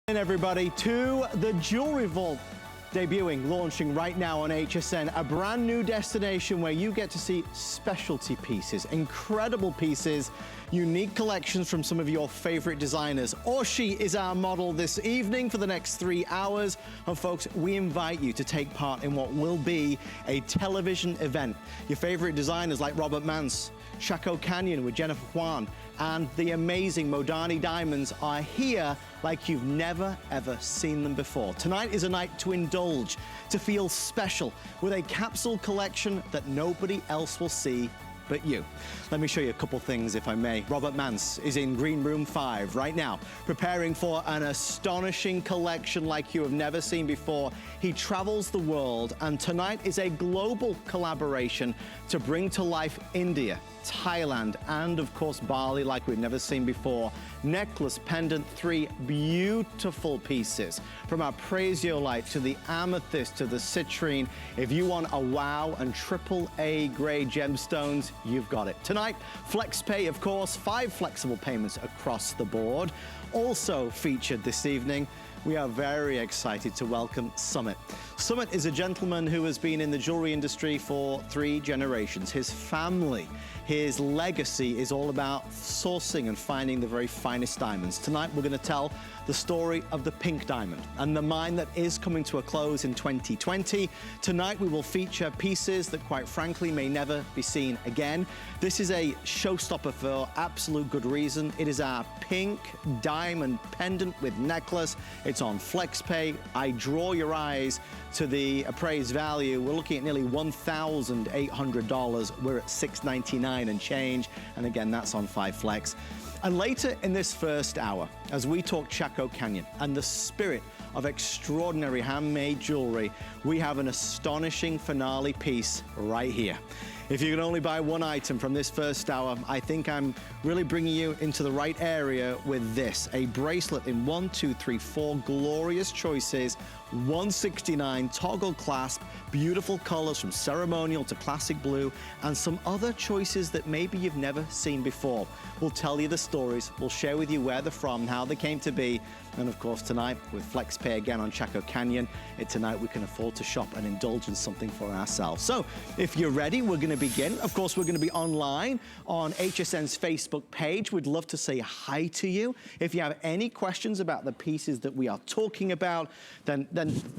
And everybody to the Jewelry Vault, debuting, launching right now on HSN, a brand new destination where you get to see specialty pieces, incredible pieces, unique collections from some of your favorite designers. Orshi is our model this evening for the next 3 hours. And folks, we invite you to take part in what will be a television event. Your favorite designers like Robert Mance, Chaco Canyon with Jennifer Juan, and the amazing Modani Diamonds are here like you've never, ever seen them before. Tonight is a night to indulge, to feel special with a capsule collection that nobody else will see but you. Let me show you a couple things, if I may. Robert Mance is in Green Room 5 right now, preparing for an astonishing collection like you have never seen before. He travels the world, and tonight is a global collaboration to bring to life India, Thailand, and of course Bali like we've never seen before. Necklace, pendant, 3 beautiful pieces, from our Prasiolite to the amethyst to the citrine. If you want a wow and AAA grade gemstones, you've got it. Tonight, FlexPay, of course, 5 flexible payments across the board. Also featured this evening, we are very excited to welcome Summit. Summit is a gentleman who has been in the jewelry industry for 3 generations. His family, his legacy is all about sourcing and finding the very finest diamonds. Tonight, we're going to tell the story of the pink diamond and the mine that is coming to a close in 2020. Tonight, we will feature pieces that, quite frankly, may never be seen again. This is a showstopper for absolute good reason. It is our pink diamond pendant with necklace. It's on FlexPay. I draw your eyes to the appraised value. We're looking at nearly $1,800. We're at $699 and change. And again, that's on 5 Flex. And later in this first hour, as we talk Chaco Canyon and the spirit of extraordinary handmade jewelry, we have an astonishing finale piece right here. If you can only buy 1 item from this first hour, I think I'm really bringing you into the right area with this. A bracelet in 1, 2, 3, 4 glorious choices, $169, toggle clasp, beautiful colors from ceremonial to classic blue, and some other choices that maybe you've never seen before. We'll tell you the stories, we'll share with you where they're from, how they came to be, and of course tonight with FlexPay again on Chaco Canyon, tonight we can afford to shop and indulge in something for ourselves. So if you're ready, we're going to begin. Of course, we're going to be online on HSN's Facebook page. We'd love to say hi to you. If you have any questions about the pieces that we are talking about, then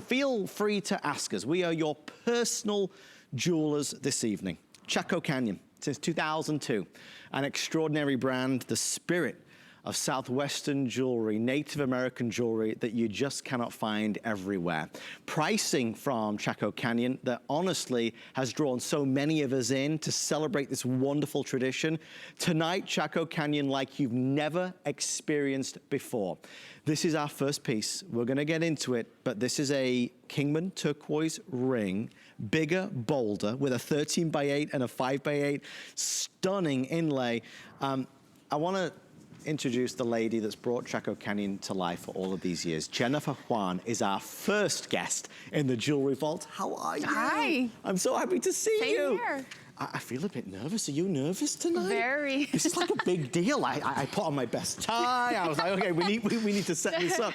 feel free to ask us. We are your personal jewelers this evening. Chaco Canyon, since 2002, an extraordinary brand, the spirit of Southwestern jewelry, Native American jewelry that you just cannot find everywhere. Pricing from Chaco Canyon that honestly has drawn so many of us in to celebrate this wonderful tradition. Tonight, Chaco Canyon like you've never experienced before. This is our first piece. We're gonna get into it, but this is a Kingman turquoise ring, bigger, bolder, with a 13x8 and a 5x8, stunning inlay. I wanna introduce the lady that's brought Chaco Canyon to life for all of these years. Jennifer Juan is our first guest in the Jewelry Vault. How are you? Hi. I'm so happy to see Same you. Here. I feel a bit nervous. Are you nervous tonight? Very. This is like a big deal. I put on my best tie. I was like, okay, we need to set this up.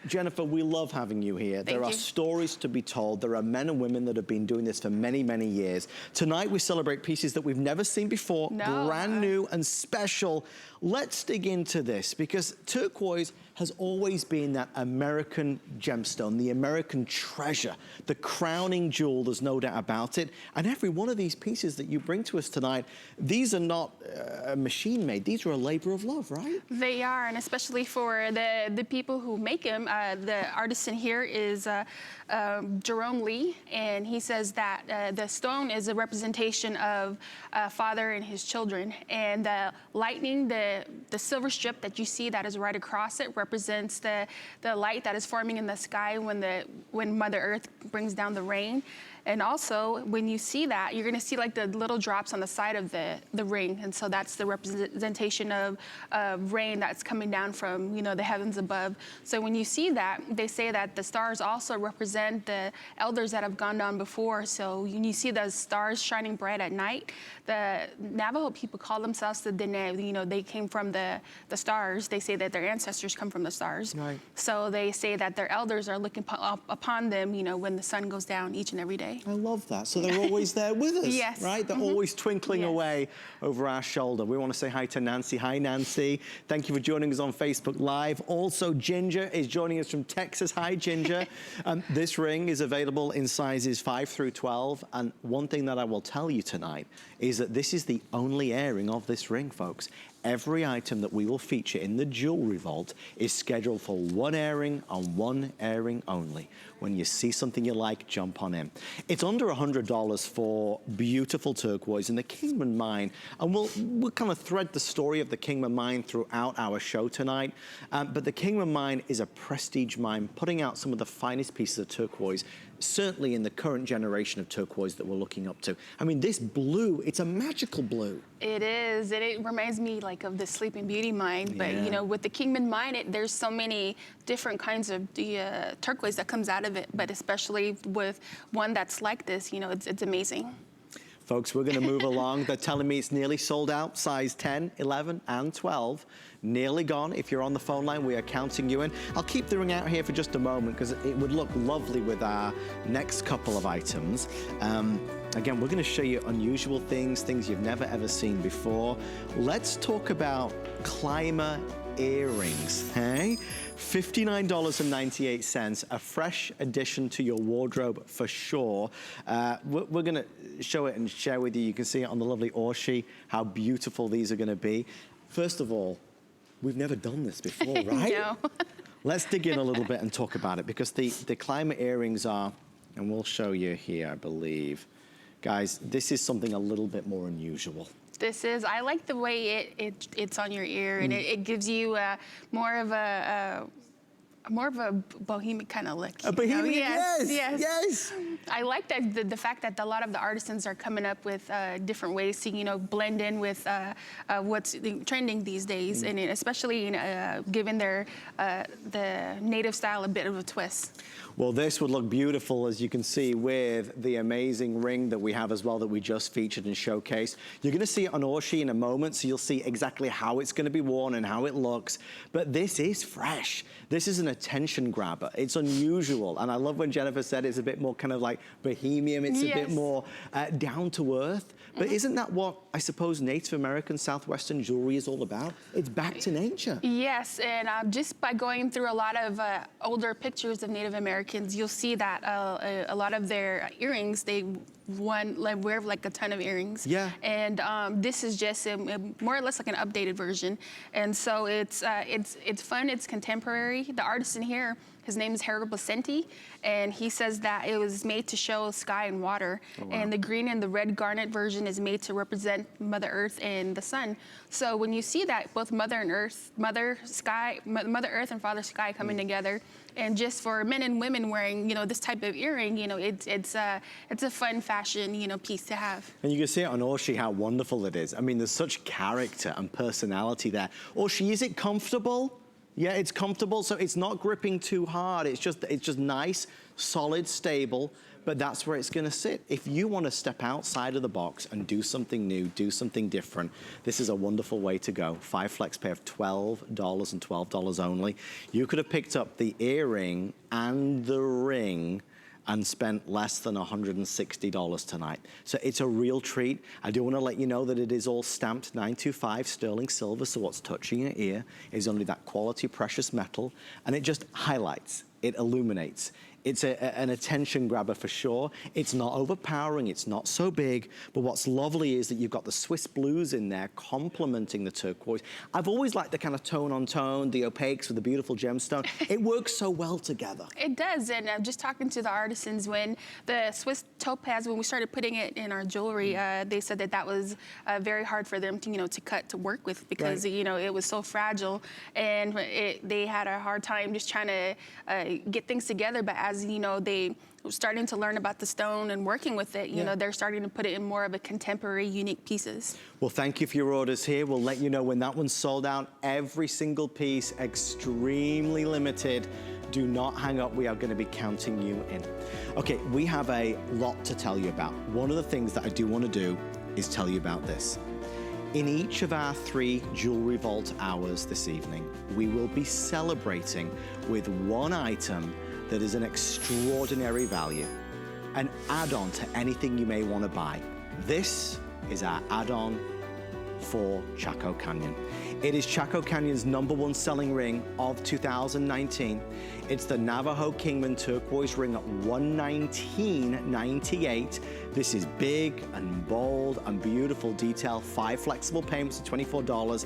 Jennifer, we love having you here. There are stories to be told. There are men and women that have been doing this for many, many years. Tonight we celebrate pieces that we've never seen before, brand new and special. Let's dig into this because turquoise has always been that American gemstone, the American treasure, the crowning jewel, there's no doubt about it. And every one of these pieces that you bring to us tonight, these are not machine made, these are a labor of love, right? They are, and especially for the people who make them. The artisan here is Jerome Lee, and he says that the stone is a representation of father and his children. And the lightning, the silver strip that you see that is right across it represents the light that is forming in the sky when Mother Earth brings down the rain. And also, when you see that, you're gonna see like the little drops on the side of the ring. And so that's the representation of rain that's coming down from, you know, the heavens above. So when you see that, they say that the stars also represent the elders that have gone down before. So when you see those stars shining bright at night, the Navajo people call themselves the Dene. You know, they came from the stars. They say that their ancestors come from the stars. Right. So they say that their elders are looking upon them, you know, when the sun goes down each and every day. I love that. So they're always there with us, Yes. right? They're always twinkling Yes. away over our shoulder. We want to say hi to Nancy. Hi, Nancy. Thank you for joining us on Facebook Live. Also, Ginger is joining us from Texas. Hi, Ginger. This ring is available in sizes 5 through 12. And one thing that I will tell you tonight is that this is the only airing of this ring, folks. Every item that we will feature in the Jewelry Vault is scheduled for one airing and one airing only. When you see something you like, jump on in. It's under $100 for beautiful turquoise in the Kingman Mine. And we'll kind of thread the story of the Kingman Mine throughout our show tonight. But the Kingman Mine is a prestige mine, putting out some of the finest pieces of turquoise, certainly in the current generation of turquoise that we're looking up to. I mean, this blue, it's a magical blue. It is, and it reminds me like of the Sleeping Beauty mine. But Yeah. you know, with the Kingman mine, there's so many different kinds of the turquoise that comes out of it. But especially with one that's like this, you know, it's amazing. Folks, we're gonna move along. They're telling me it's nearly sold out, size 10, 11, and 12. Nearly gone. If you're on the phone line, we are counting you in. I'll keep the ring out here for just a moment because it would look lovely with our next couple of items. Again, we're gonna show you unusual things you've never ever seen before. Let's talk about climber earrings, hey? $59.98, a fresh addition to your wardrobe for sure. We're gonna show it and share with you. You can see it on the lovely Orshi, how beautiful these are gonna be. First of all, we've never done this before, right? No. Let's dig in a little bit and talk about it because the climber earrings are, and we'll show you here, I believe. Guys, this is something a little bit more unusual. This is, I like the way it's on your ear, and it gives you more of a bohemian kind of look. A bohemian, Yes, yes, yes. I like that the fact that a lot of the artisans are coming up with different ways to, you know, blend in with what's trending these days, and especially giving the native style a bit of a twist. Well, this would look beautiful, as you can see, with the amazing ring that we have as well that we just featured and showcased. You're gonna see it on Orshi in a moment, so you'll see exactly how it's gonna be worn and how it looks. But this is fresh. This is an attention grabber. It's unusual. And I love when Jennifer said it's a bit more kind of like bohemian. It's a bit more down to earth. But isn't that what I suppose Native American Southwestern jewelry is all about? It's back to nature. Yes, and just by going through a lot of older pictures of Native Americans, you'll see that a lot of their earrings, they wear like a ton of earrings. Yeah. And this is just more or less like an updated version. And so it's fun, it's contemporary. The artisan here, his name is Harold Placenti, and he says that it was made to show sky and water. Oh, wow. And the green and the red garnet version is made to represent Mother Earth and the sun. So when you see that, both Mother Earth and Father Sky coming together, and just for men and women wearing, you know, this type of earring, you know, it's a fun fashion, you know, piece to have. And you can see it on Orshi how wonderful it is. I mean, there's such character and personality there. Orshi, is it comfortable? Yeah, it's comfortable, so it's not gripping too hard. It's just nice, solid, stable, but that's where it's gonna sit. If you wanna step outside of the box and do something new, do something different, this is a wonderful way to go. 5 flex pay of $12 and $12 only. You could have picked up the earring and the ring and spent less than $160 tonight. So it's a real treat. I do wanna let you know that it is all stamped 925 sterling silver, so what's touching your ear is only that quality precious metal, and it just highlights, it illuminates. It's an attention grabber for sure. It's not overpowering, it's not so big, but what's lovely is that you've got the Swiss blues in there complementing the turquoise. I've always liked the kind of tone on tone, the opaques with the beautiful gemstone. It works so well together. It does, and I'm just talking to the artisans, when the Swiss topaz, when we started putting it in our jewelry, they said that was very hard for them to, you know, to cut, to work with, because, you know, it was so fragile, and they had a hard time just trying to get things together. But as as, you know, they starting to learn about the stone and working with it, you know, they're starting to put it in more of a contemporary, unique pieces. Well, thank you for your orders here. We'll let you know when that one's sold out. Every single piece, extremely limited. Do not hang up. We are going to be counting you in. Okay, we have a lot to tell you about. One of the things that I do want to do is tell you about this. In each of our 3 Jewelry Vault hours this evening, we will be celebrating with one item that is an extraordinary value, an add-on to anything you may want to buy. This is our add-on for Chaco Canyon. It is Chaco Canyon's #1 selling ring of 2019. It's the Navajo Kingman turquoise ring at $119.98. This is big and bold and beautiful detail. 5 flexible payments of $24.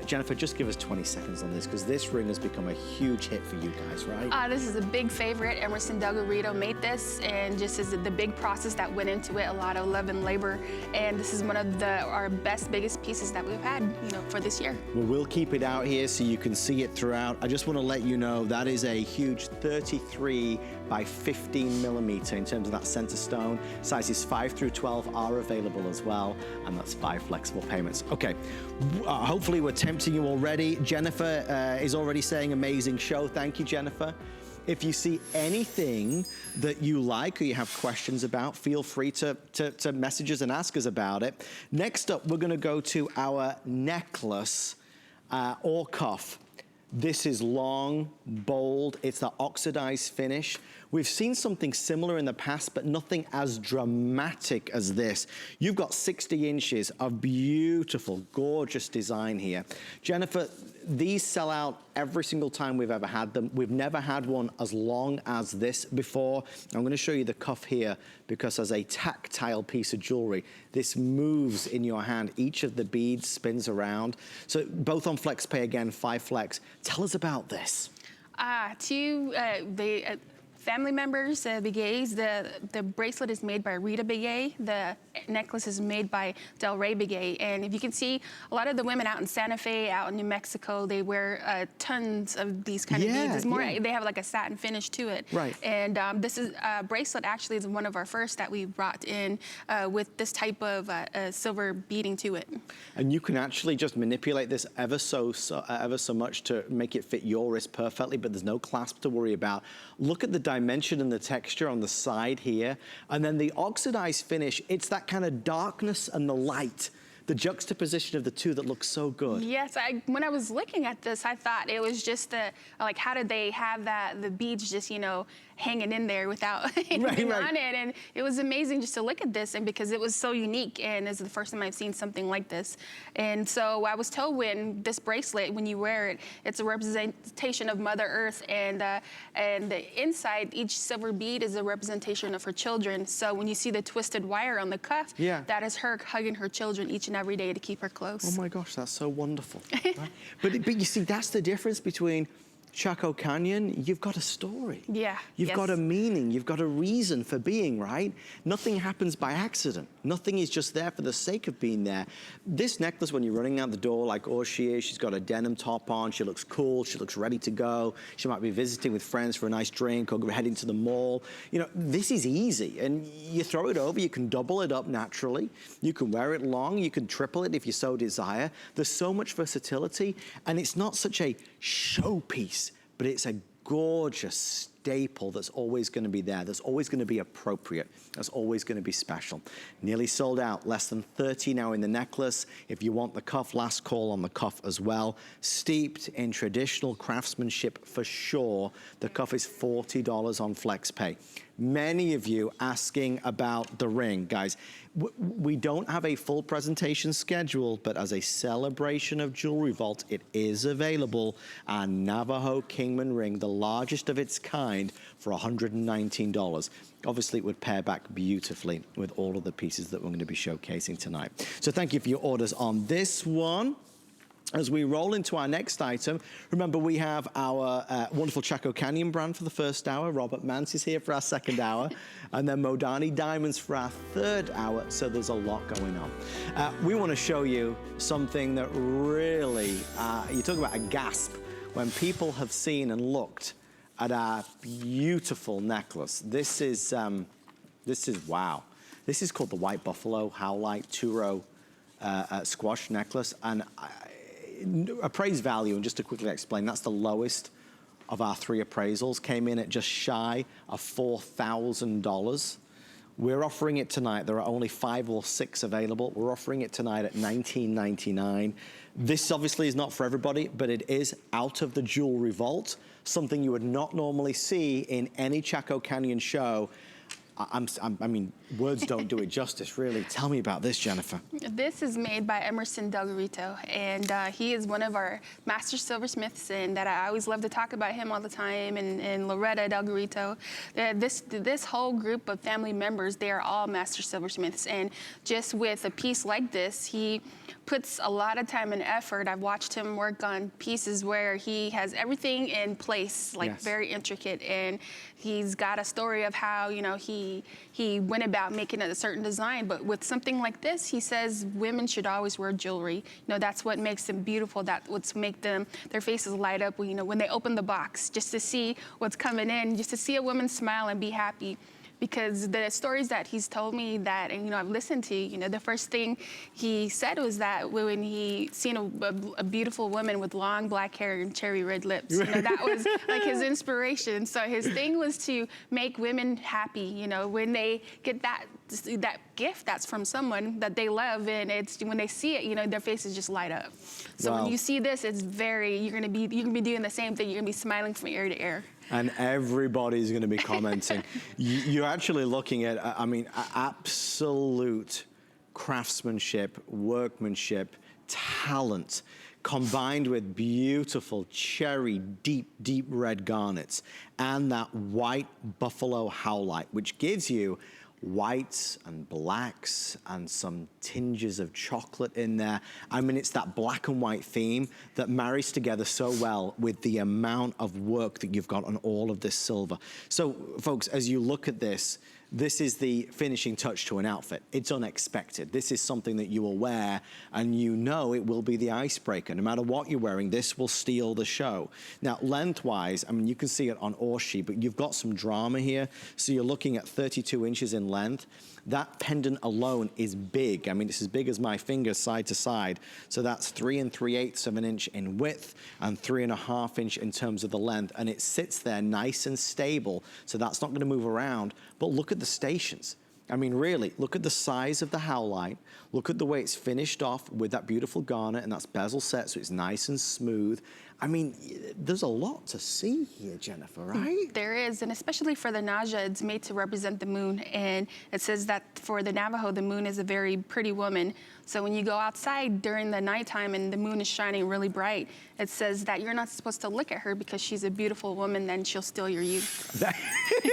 Jennifer, just give us 20 seconds on this, because this ring has become a huge hit for you guys, right? This is a big favorite. Emerson Delgarito made this, and just is the big process that went into it, a lot of love and labor. And this is one of our biggest pieces that we've had, you know, for this year. Well, we'll keep it out here so you can see it throughout. I just want to let you know that is a huge 33 by 15 millimeter in terms of that center stone. Sizes 5 through 12 are available as well, and that's 5 flexible payments. Okay, hopefully we're tempting you already. Jennifer is already saying amazing show. Thank you, Jennifer. If you see anything that you like or you have questions about, feel free to message us and ask us about it. Next up, we're going to go to our necklace or cuff. This is long, bold, it's the oxidized finish. We've seen something similar in the past, but nothing as dramatic as this. You've got 60 inches of beautiful, gorgeous design here. Jennifer, these sell out every single time we've ever had them. We've never had one as long as this before. I'm going to show you the cuff here, because as a tactile piece of jewelry, this moves in your hand. Each of the beads spins around. So both on FlexPay, again, 5 flex. Tell us about this. Family members, Biguets, the bracelet is made by Rita Biguet. The necklace is made by Del Rey Biguet. And if you can see, a lot of the women out in Santa Fe, out in New Mexico, they wear tons of these kind of beads. It's more, they have like a satin finish to it. Right. And this is bracelet actually is one of our first that we brought in with this type of silver beading to it. And you can actually just manipulate this ever so much to make it fit your wrist perfectly, but there's no clasp to worry about. Look at the dimension and the texture on the side here. And then the oxidized finish, it's that kind of darkness and the light, the juxtaposition of the two that looks so good. Yes, when I was looking at this, I thought it was just like, how did they have the beads just, you know, hanging in there without anything on it? And it was amazing just to look at this, and because it was so unique, and it's the first time I've seen something like this. And so I was told, when this bracelet, when you wear it, it's a representation of Mother Earth, and the inside, each silver bead is a representation of her children. So when you see the twisted wire on the cuff, that is her hugging her children each and every day to keep her close. Oh my gosh, that's so wonderful. Right? But you see, that's the difference between Chaco Canyon. You've got a story. Yeah. You've got a meaning. You've got a reason for being, right? Nothing happens by accident. Nothing is just there for the sake of being there. This necklace, when you're running out the door like she is, she's got a denim top on, she looks cool, she looks ready to go. She might be visiting with friends for a nice drink or heading to the mall. You know, this is easy, and you throw it over, you can double it up naturally. You can wear it long, you can triple it if you so desire. There's so much versatility, and it's not such a showpiece, but it's a gorgeous staple that's always going to be there, that's always going to be appropriate, that's always going to be special. Nearly sold out, less than 30 now in the necklace. If you want the cuff, last call on the cuff as well. Steeped in traditional craftsmanship for sure. The cuff is $40 on FlexPay. Many of you asking about the ring, guys. We don't have a full presentation scheduled, but as a celebration of Jewelry Vault, it is available. Our Navajo Kingman ring, the largest of its kind, for $119. Obviously, it would pair back beautifully with all of the pieces that we're going to be showcasing tonight. So thank you for your orders on this one. As we roll into our next item, remember we have our wonderful Chaco Canyon brand for the first hour. Robert Mance is here for our second hour. And then Modani Diamonds for our third hour. So there's a lot going on. We want to show you something that really, you talk about a gasp, when people have seen and looked at our beautiful necklace. This is wow. This is called the White Buffalo Howlite 2-row squash necklace. And appraised value, and just to quickly explain, that's the lowest of our 3 appraisals, came in at just shy of $4,000. We're offering it tonight. There are only 5 or 6 available. We're offering it tonight at $19.99. This obviously is not for everybody, but it is out of the jewelry vault, something you would not normally see in any Chaco Canyon show. I mean, words don't do it justice, really. Tell me about this, Jennifer. This is made by Emerson Del Garrito, and he is one of our master silversmiths, and that I always love to talk about him all the time, and Loretta Del Garrito. This whole group of family members, they are all master silversmiths, and just with a piece like this, he puts a lot of time and effort. I've watched him work on pieces where he has everything in place, like yes, very intricate, and he's got a story of how, you know, he went about making a certain design. But with something like this, he says women should always wear jewelry. You know, that's what makes them beautiful. That's what's make them, their faces light up, you know, when they open the box, just to see what's coming in, just to see a woman smile and be happy. Because the stories that he's told me that, and you know, I've listened to, you know, the first thing he said was that when he seen a beautiful woman with long black hair and cherry red lips, you know, that was like his inspiration. So his thing was to make women happy, you know, when they get that gift that's from someone that they love, and it's when they see it, you know, their faces just light up. So wow, when you see this, it's very, you're gonna be doing the same thing. You're gonna be smiling from ear to ear. And everybody's going to be commenting. You're actually looking at, I mean, absolute craftsmanship, workmanship, talent, combined with beautiful cherry, deep red garnets, and that white buffalo howlite, which gives you whites and blacks and some tinges of chocolate in there. I mean, it's that black and white theme that marries together so well with the amount of work that you've got on all of this silver. So, folks, as you look at this, this is the finishing touch to an outfit. It's unexpected. This is something that you will wear, and you know it will be the icebreaker. No matter what you're wearing, this will steal the show. Now, lengthwise, I mean, you can see it on Orshi, but you've got some drama here. So you're looking at 32 inches in length. That pendant alone is big. I mean, it's as big as my finger side to side. So that's 3 3/8 of an inch in width and 3.5 inches in terms of the length. And it sits there nice and stable. So that's not going to move around. But look at the stations. I mean, really, look at the size of the howlite. Look at the way it's finished off with that beautiful garnet, and that's bezel set, so it's nice and smooth. I mean, there's a lot to see here, Jennifer, right? There is, and especially for the Naja, it's made to represent the moon. And it says that for the Navajo, the moon is a very pretty woman. So when you go outside during the nighttime and the moon is shining really bright, it says that you're not supposed to look at her because she's a beautiful woman, then she'll steal your youth.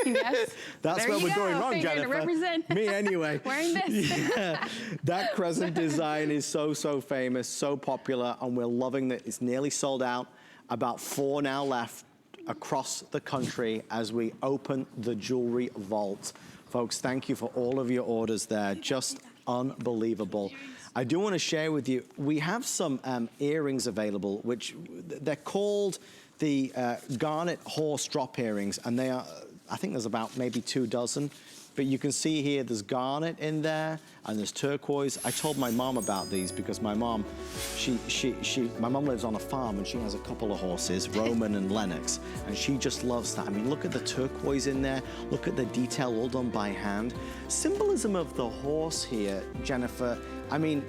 Yes. That's where we're going wrong, Jennifer. Represent. Me anyway. Wearing this. Yeah. That crescent design is so famous, so popular, and we're loving that it's nearly sold out. About 4 now left across the country as we open the jewelry vault. Folks, thank you for all of your orders there. Just unbelievable. I do want to share with you, we have some earrings available, which they're called the garnet horse drop earrings, and they are, I think there's about maybe 2 dozen. But you can see here, there's garnet in there, and there's turquoise. I told my mom about these because my mom, my mom lives on a farm, and she has a couple of horses, Roman and Lennox, and she just loves that. I mean, look at the turquoise in there. Look at the detail all done by hand. Symbolism of the horse here, Jennifer. I mean,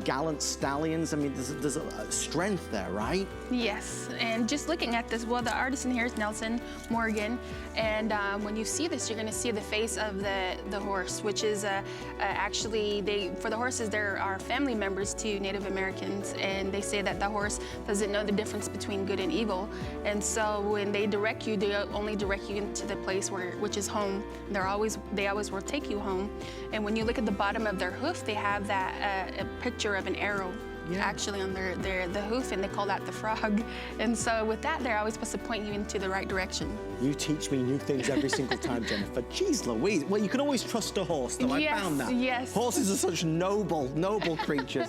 gallant stallions. I mean, there's a strength there, right? Yes, and just looking at this, well, the artisan here is Nelson Morgan, and when you see this, you're going to see the face of the horse, which is actually, for the horses, there are family members to Native Americans, and they say that the horse doesn't know the difference between good and evil, and so when they direct you, they only direct you into the place which is home. They always will take you home, and when you look at the bottom of their hoof, they have that a picture of an arrow. Yeah. Actually on the hoof, and they call that the frog. And so with that, they're always supposed to point you into the right direction. You teach me new things every single time, Jennifer. Jeez Louise. Well, you can always trust a horse, though. Yes, I found that. Yes. Horses are such noble creatures.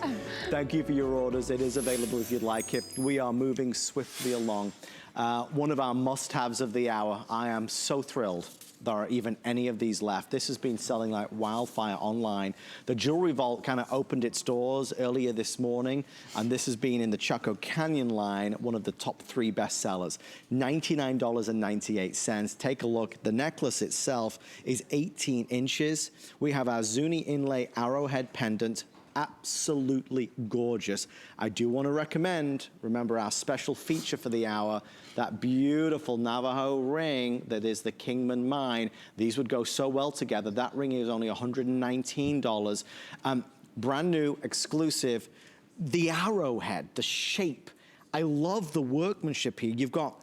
Thank you for your orders. It is available if you'd like it. We are moving swiftly along. One of our must-haves of the hour. I am so thrilled there are even any of these left. This has been selling like wildfire online. The Jewelry Vault kind of opened its doors earlier this morning, and this has been in the Chaco Canyon line, one of the top 3 bestsellers. $99.98. Take a look. The necklace itself is 18 inches. We have our Zuni inlay arrowhead pendant. Absolutely gorgeous. I do want to recommend, remember our special feature for the hour, that beautiful Navajo ring that is the Kingman Mine. These would go so well together. That ring is only $119. Brand new, exclusive. The arrowhead, the shape. I love the workmanship here. You've got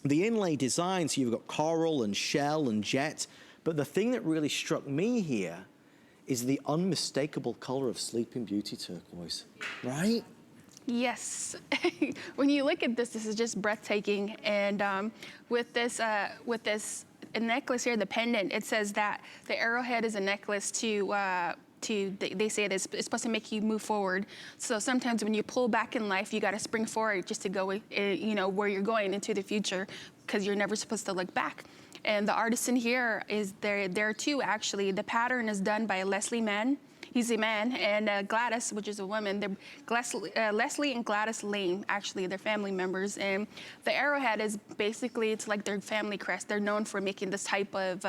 the inlay design, so you've got coral and shell and jet. But the thing that really struck me here is the unmistakable color of Sleeping Beauty turquoise, right? Yes. When you look at this, this is just breathtaking. And with this necklace here, the pendant, it says that the arrowhead is a necklace they say it's supposed to make you move forward. So sometimes when you pull back in life, you got to spring forward just to go, where you're going into the future, because you're never supposed to look back. And the artisan here is there too, actually. The pattern is done by Leslie Mann. He's a man, and Gladys, which is a woman. They're Leslie and Gladys Lane, actually, they're family members. And the arrowhead is basically, it's like their family crest. They're known for making this type of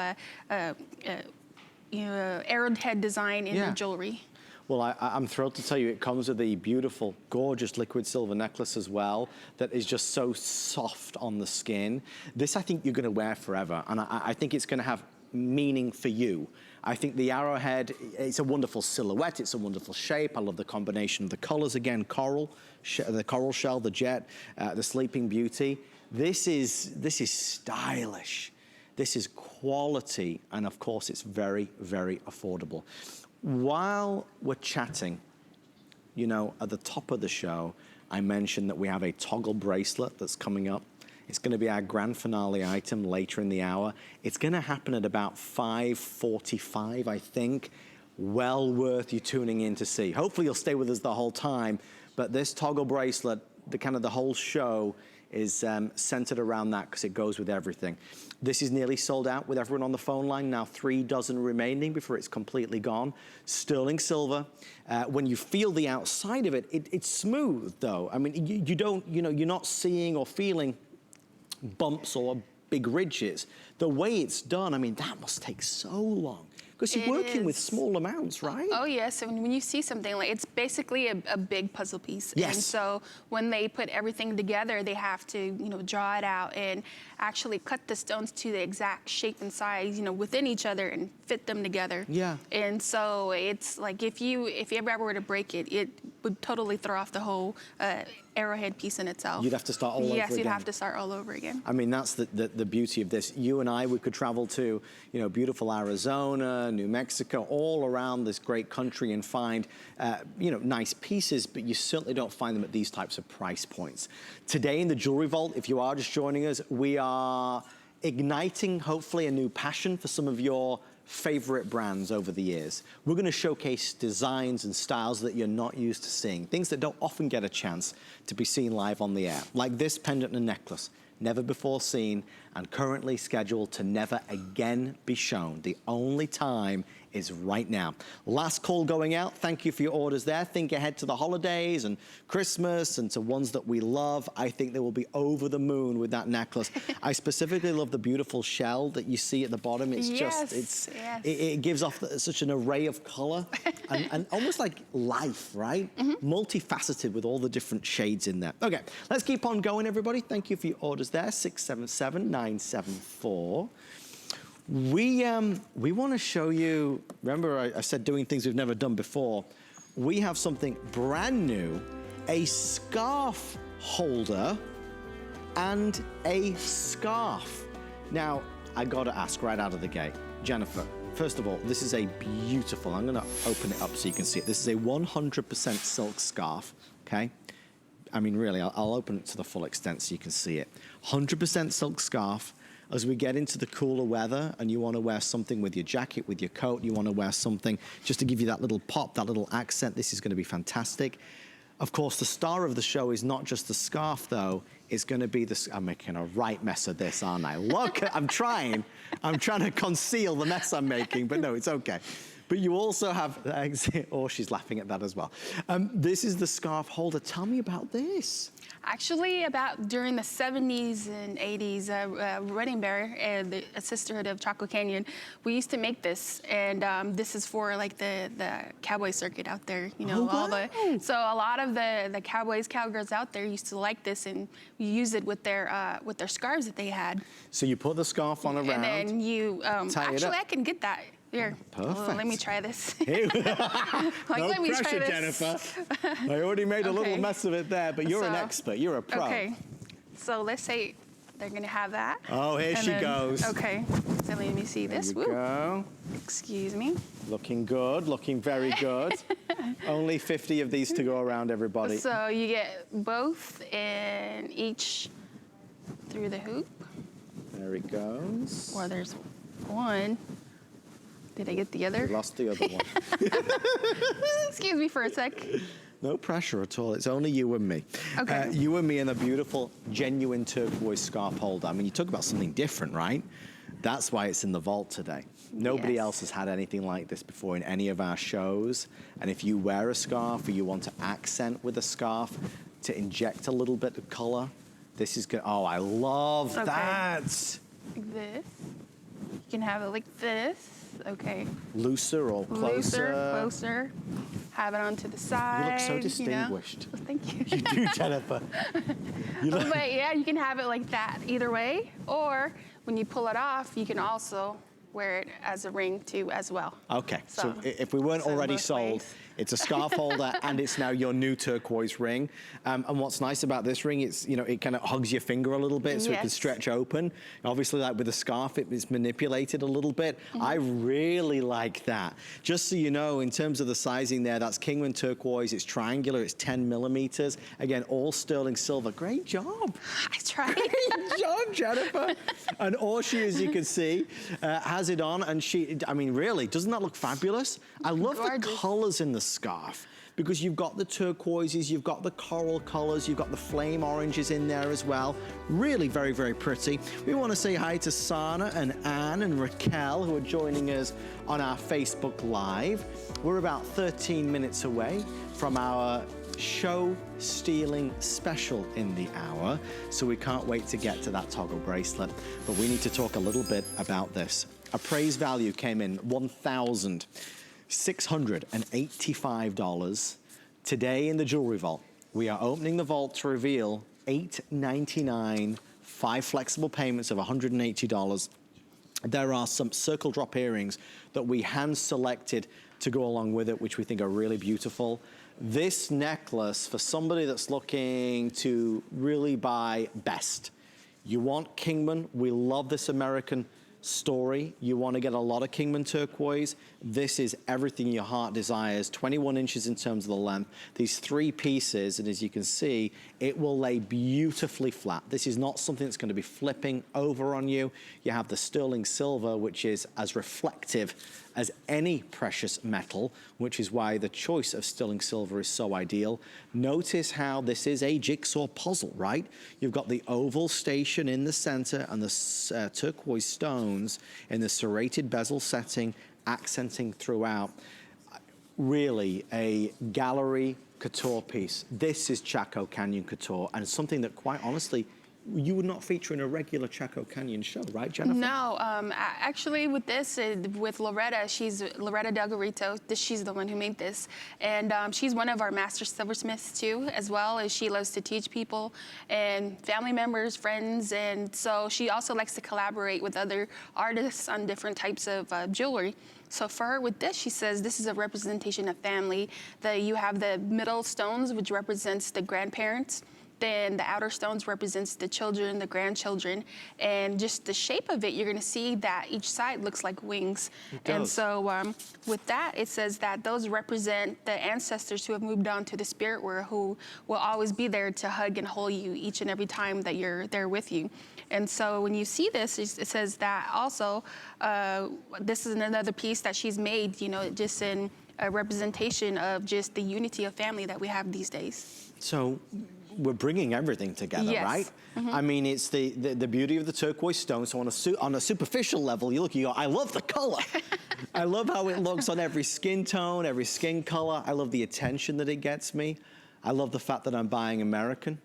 arrowhead design in their jewelry. Well, I'm thrilled to tell you it comes with a beautiful, gorgeous liquid silver necklace as well that is just so soft on the skin. This I think you're going to wear forever, and I think it's going to have meaning for you. I think the arrowhead, it's a wonderful silhouette, it's a wonderful shape. I love the combination of the colors. Again, coral, the coral shell, the jet, the Sleeping Beauty. This is stylish. This is quality, and of course, it's very, very affordable. While we're chatting, at the top of the show, I mentioned that we have a toggle bracelet that's coming up. It's going to be our grand finale item later in the hour. It's going to happen at about 5:45, I think. Well worth you tuning in to see. Hopefully you'll stay with us the whole time, but this toggle bracelet, the whole show is centered around that because it goes with everything. This is nearly sold out with everyone on the phone line. Now 3 dozen remaining before it's completely gone. Sterling silver. When you feel the outside of it, it's smooth though. I mean, you don't, you're not seeing or feeling bumps or big ridges. The way it's done, I mean, that must take so long. Because you're working with small amounts, right? Oh, yes. And when you see something like, it's basically a big puzzle piece. Yes. And so when they put everything together, they have to, draw it out and actually cut the stones to the exact shape and size, within each other and fit them together. Yeah. And so it's like if you ever were to break it, it would totally throw off the whole arrowhead piece in itself. You'd have to start all over again. Yes, you'd have to start all over again. I mean, that's the beauty of this. You and I, we could travel to, beautiful Arizona, New Mexico, all around this great country and find, nice pieces, but you certainly don't find them at these types of price points. Today in the Jewelry Vault, if you are just joining us, we are igniting, hopefully, a new passion for some of your favorite brands over the years. We're going to showcase designs and styles that you're not used to seeing, things that don't often get a chance to be seen live on the air, like this pendant and necklace, never before seen and currently scheduled to never again be shown. The only time is right now. Last call going out. Thank you for your orders there. Think ahead to the holidays and Christmas and to ones that we love. I think they will be over the moon with that necklace. I specifically love the beautiful shell that you see at the bottom. It's it gives off such an array of color and almost like life, right? Multifaceted with all the different shades in there. Okay, let's keep on going, everybody. Thank you for your orders there. 677-974. We want to show you, remember I said doing things we've never done before. We have something brand new, a scarf holder and a scarf. Now, I got to ask right out of the gate, Jennifer, first of all, this is a beautiful, I'm going to open it up so you can see it. This is a 100% silk scarf, okay? I mean, really, I'll open it to the full extent so you can see it. 100% silk scarf. As we get into the cooler weather and you want to wear something with your jacket, with your coat, you want to wear something just to give you that little pop, that little accent, this is going to be fantastic. Of course, the star of the show is not just the scarf, though. It's gonna be this, I'm making a right mess of this, aren't I? Look, I'm trying to conceal the mess I'm making, but no, it's okay. But you also have, oh, she's laughing at that as well. This is the scarf holder. Tell me about this. Actually, about during the 70s and 80s, Running Bear and the Sisterhood of Chaco Canyon, we used to make this, and this is for like the cowboy circuit out there, you know, so a lot of the cowboys, cowgirls out there used to like this, and we use it with their scarves that they had. So you put the scarf on around, and then you tie it up. actually I can get that. Here. Perfect. Well, let me try this. No let me pressure, try this. Jennifer. I already made a little mess of it there, but you're an expert. You're a pro. Okay. So let's say they're gonna have that. Oh, here she goes. Okay. So let me see this. There you go. Excuse me. Looking good. Looking very good. Only 50 of these to go around, everybody. So you get both and each through the hoop. There it goes. Or there's one. Did I get the other? We lost the other one. Excuse me for a sec. No pressure at all. It's only you and me. Okay. You and me and a beautiful, genuine turquoise scarf holder. I mean, you talk about something different, right? That's why it's in the vault today. Nobody else has had anything like this before in any of our shows. And if you wear a scarf or you want to accent with a scarf to inject a little bit of color, this is good. Oh, I love that. Like this. You can have it like this. Okay. Looser or closer? Closer. Have it onto the side. You look so distinguished. You know? Well, thank you. You do, Jennifer. But yeah, you can have it like that either way. Or when you pull it off, you can also wear it as a ring too as well. Okay, so if we weren't already sold, it's a scarf holder and it's now your new turquoise ring. And what's nice about this ring, it's, you know, it kind of hugs your finger a little bit so it can stretch open. Obviously, like with the scarf, it is manipulated a little bit. I really like that. Just so you know, in terms of the sizing there, that's Kingman turquoise, it's triangular, it's 10 millimeters. Again, all sterling silver. Great job. I tried. Great job, Jennifer. And Orshi, as you can see, has it on, and she, I mean, really, doesn't that look fabulous? I love the colors in the scarf, because you've got the turquoises, you've got the coral colors, you've got the flame oranges in there as well. Really very, very pretty. We want to say hi to Sana and Anne and Raquel, who are joining us on our Facebook Live. We're about 13 minutes away from our show stealing special in the hour, so we can't wait to get to that toggle bracelet. But we need to talk a little bit about this. Appraised value came in $1,685. Today in the jewelry vault, we are opening the vault to reveal $899, 5 flexible payments of $180. There are some circle drop earrings that we hand selected to go along with it, which we think are really beautiful. This necklace, for somebody that's looking to really buy best, you want Kingman. We love this American story. You want to get a lot of Kingman turquoise. This is everything your heart desires. 21 inches in terms of the length. These 3 pieces, and as you can see, it will lay beautifully flat. This is not something that's going to be flipping over on you. You have the sterling silver, which is as reflective as any precious metal, which is why the choice of sterling silver is so ideal. Notice how this is a jigsaw puzzle, right? You've got the oval station in the center and the turquoise stones in the serrated bezel setting, accenting throughout. Really a gallery couture piece. This is Chaco Canyon couture, and something that, quite honestly, you would not feature in a regular Chaco Canyon show, right, Jennifer? No, actually with this, with Loretta, she's Loretta Delgarito, she's the one who made this. And she's one of our master silversmiths too, as well as she loves to teach people and family members, friends. And so she also likes to collaborate with other artists on different types of jewelry. So for her with this, she says this is a representation of family. You have the middle stones, which represents the grandparents. Then the outer stones represents the children, the grandchildren, and just the shape of it, you're gonna see that each side looks like wings. And so with that, it says that those represent the ancestors who have moved on to the spirit world, who will always be there to hug and hold you each and every time that you're there with you. And so when you see this, it says that also, this is another piece that she's made, you know, just in a representation of just the unity of family that we have these days. So we're bringing everything together, Yes. right? I mean, it's the beauty of the turquoise stone. So on a superficial level, you go, I love the color. I love how it looks on every skin tone, every skin color. I love the attention that it gets me. I love the fact that I'm buying American.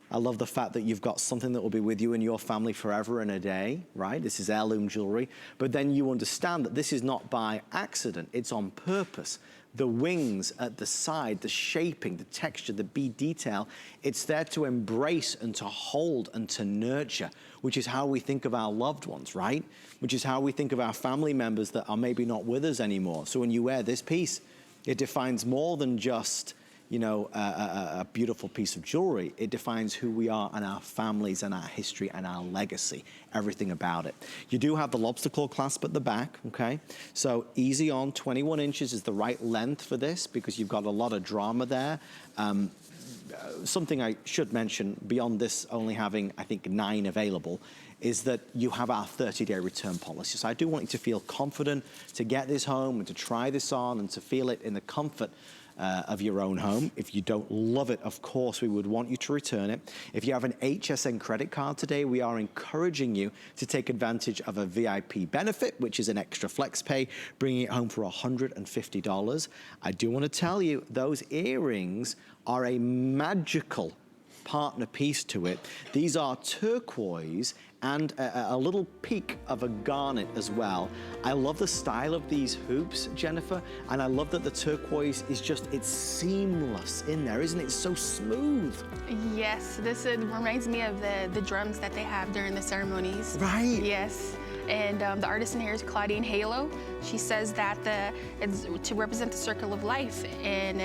I love the fact that you've got something that will be with you and your family forever and a day, right? This is heirloom jewelry. But then you understand that this is not by accident, it's on purpose. The wings at the side, the shaping, the texture, the bead detail, it's there to embrace and to hold and to nurture, which is how we think of our loved ones, right? Which is how we think of our family members that are maybe not with us anymore. So when you wear this piece, it defines more than just, you know, a beautiful piece of jewelry. It defines who we are and our families and our history and our legacy, everything about it. You do have the lobster claw clasp at the back, okay? So easy on, 21 inches is the right length for this because you've got a lot of drama there. Something I should mention, beyond this only having, I think, 9 available, is that you have our 30-day return policy. So I do want you to feel confident to get this home and to try this on and to feel it in the comfort of your own home. If you don't love it, of course, we would want you to return it. If you have an HSN credit card today, we are encouraging you to take advantage of a VIP benefit, which is an extra flex pay, bringing it home for $150. I do want to tell you, those earrings are a magical partner piece to it. These are turquoise and a little peak of a garnet as well. I love the style of these hoops, Jennifer, and I love that the turquoise is just, it's seamless in there, isn't it? It's so smooth. Yes, this reminds me of the drums that they have during the ceremonies. Right. Yes. And the artist in here is Claudine Halo. She says that it's to represent the circle of life, and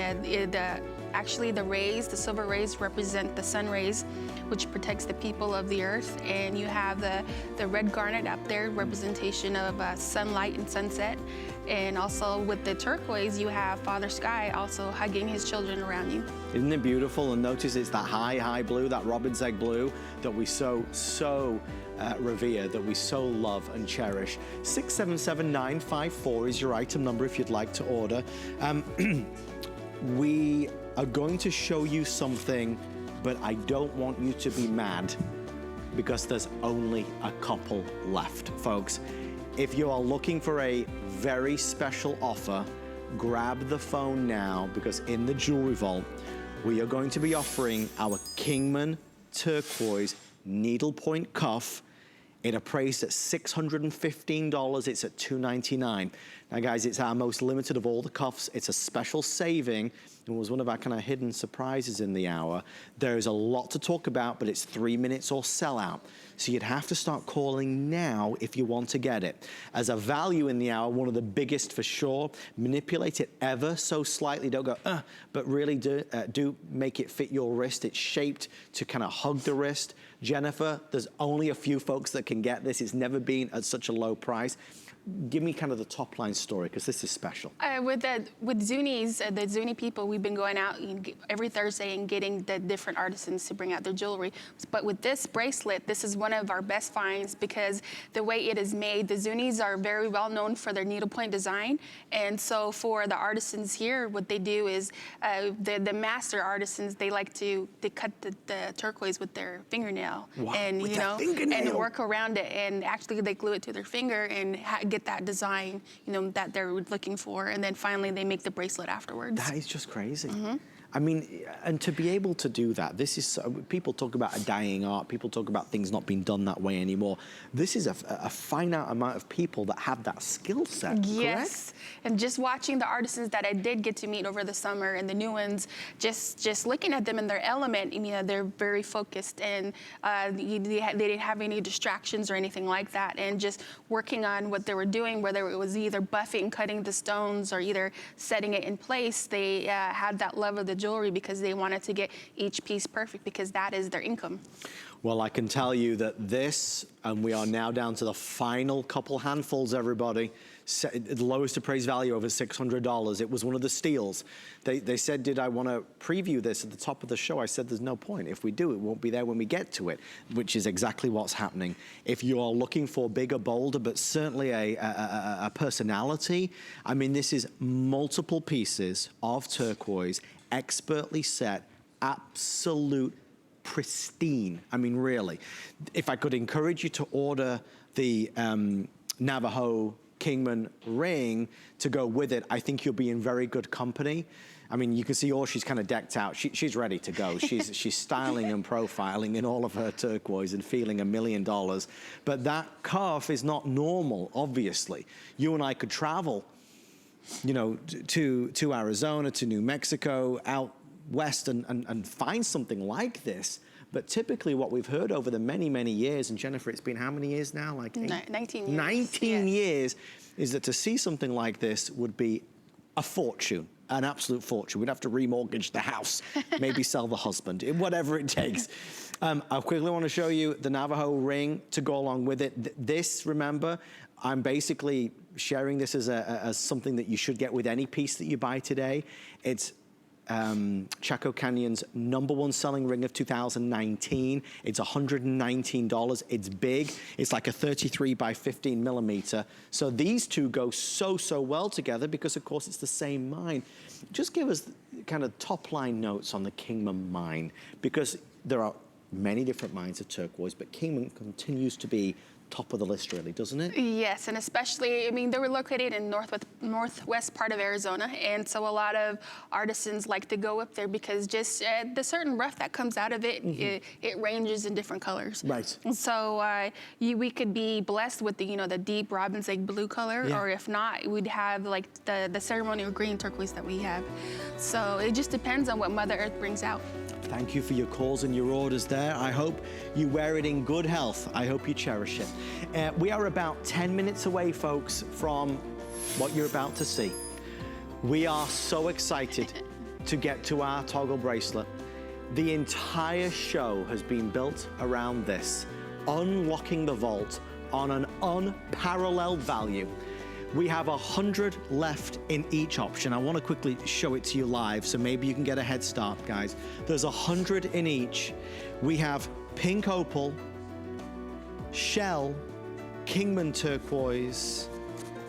actually the rays, the silver rays, represent the sun rays, which protects the people of the earth. And you have the red garnet up there, representation of sunlight and sunset. And also with the turquoise, you have Father Sky also hugging his children around you. Isn't it beautiful? And notice it's that high blue, that robin's egg blue that we so revere, that we so love and cherish. 677954 is your item number if you'd like to order. We are going to show you something, but I don't want you to be mad because there's only a couple left, folks. If you are looking for a very special offer, grab the phone now, because in the Jewelry Vault, we are going to be offering our Kingman turquoise needlepoint cuff. It appraised at $615, it's at $299. Now guys, it's our most limited of all the cuffs. It's a special saving. It was one of our kind of hidden surprises in the hour. There's a lot to talk about, but it's 3 minutes or sell out. So you'd have to start calling now if you want to get it. As a value in the hour, one of the biggest for sure. Manipulate it ever so slightly. Don't go, but really do make it fit your wrist. It's shaped to kind of hug the wrist. Jennifer, there's only a few folks that can get this. It's never been at such a low price. Give me kind of the top line story, because this is special. With Zuni's, the Zuni people, we've been going out every Thursday and getting the different artisans to bring out their jewelry. But with this bracelet, this is one of our best finds because the way it is made, the Zunis are very well known for their needlepoint design. And so for the artisans here, what they do is the master artisans, they like to cut the turquoise with their fingernail. Wow, and with you know, fingernail. and work around it. And actually they glue it to their finger and get that design, you know, that they're looking for, and then finally they make the bracelet afterwards. That is just crazy. I mean, and to be able to do that, this is, people talk about a dying art, people talk about things not being done that way anymore. This is a finite amount of people that have that skill set, yes. Correct? And just watching the artisans that I did get to meet over the summer and the new ones, just looking at them in their element, you know, they're very focused, and they didn't have any distractions or anything like that, and just working on what they were doing, whether it was either buffing, cutting the stones, or either setting it in place, they had that love of the jewelry because they wanted to get each piece perfect, because that is their income. Well, I can tell you that this, and we are now down to the final couple handfuls, everybody. The lowest appraised value over $600. It was one of the steals. They said, did I want to preview this at the top of the show? I said, there's no point. If we do, it won't be there when we get to it, which is exactly what's happening. If you are looking for bigger, bolder, but certainly a personality, I mean, this is multiple pieces of turquoise, expertly set, absolute pristine. I mean, really. If I could encourage you to order the Navajo Kingman ring to go with it, I think you'll be in very good company. I mean, you can see she's kind of decked out. She's ready to go. She's styling and profiling in all of her turquoise and feeling $1 million. But that cuff is not normal, obviously. You and I could travel, you know, to Arizona, to New Mexico, out west and find something like this. But typically what we've heard over the many, many years, and Jennifer, it's been how many years now? Like 19 years. 19 years, is that to see something like this would be a fortune, an absolute fortune. We'd have to remortgage the house, maybe sell the husband, whatever it takes. I quickly want to show you the Navajo ring to go along with it. This, remember, I'm basically sharing this as something that you should get with any piece that you buy today. It's Chaco Canyon's #1 selling ring of 2019. It's $119. It's big. It's like a 33 by 15 millimeter. So these two go so well together because, of course, it's the same mine. Just give us kind of top line notes on the Kingman mine, because there are many different mines of turquoise, but Kingman continues to be top of the list, really, doesn't it? Yes, and especially, I mean, they were located in northwest part of Arizona, and so a lot of artisans like to go up there because just the certain rough that comes out of it, it ranges in different colors. Right. So we could be blessed with the, you know, the deep robin's egg blue color, or if not, we'd have like the ceremonial green turquoise that we have. So it just depends on what Mother Earth brings out. Thank you for your calls and your orders there. I hope you wear it in good health. I hope you cherish it. We are about 10 minutes away, folks, from what you're about to see. We are so excited to get to our toggle bracelet. The entire show has been built around this, unlocking the vault on an unparalleled value. We have 100 left in each option. I want to quickly show it to you live, so maybe you can get a head start, guys. There's 100 in each. We have pink opal, shell, Kingman turquoise,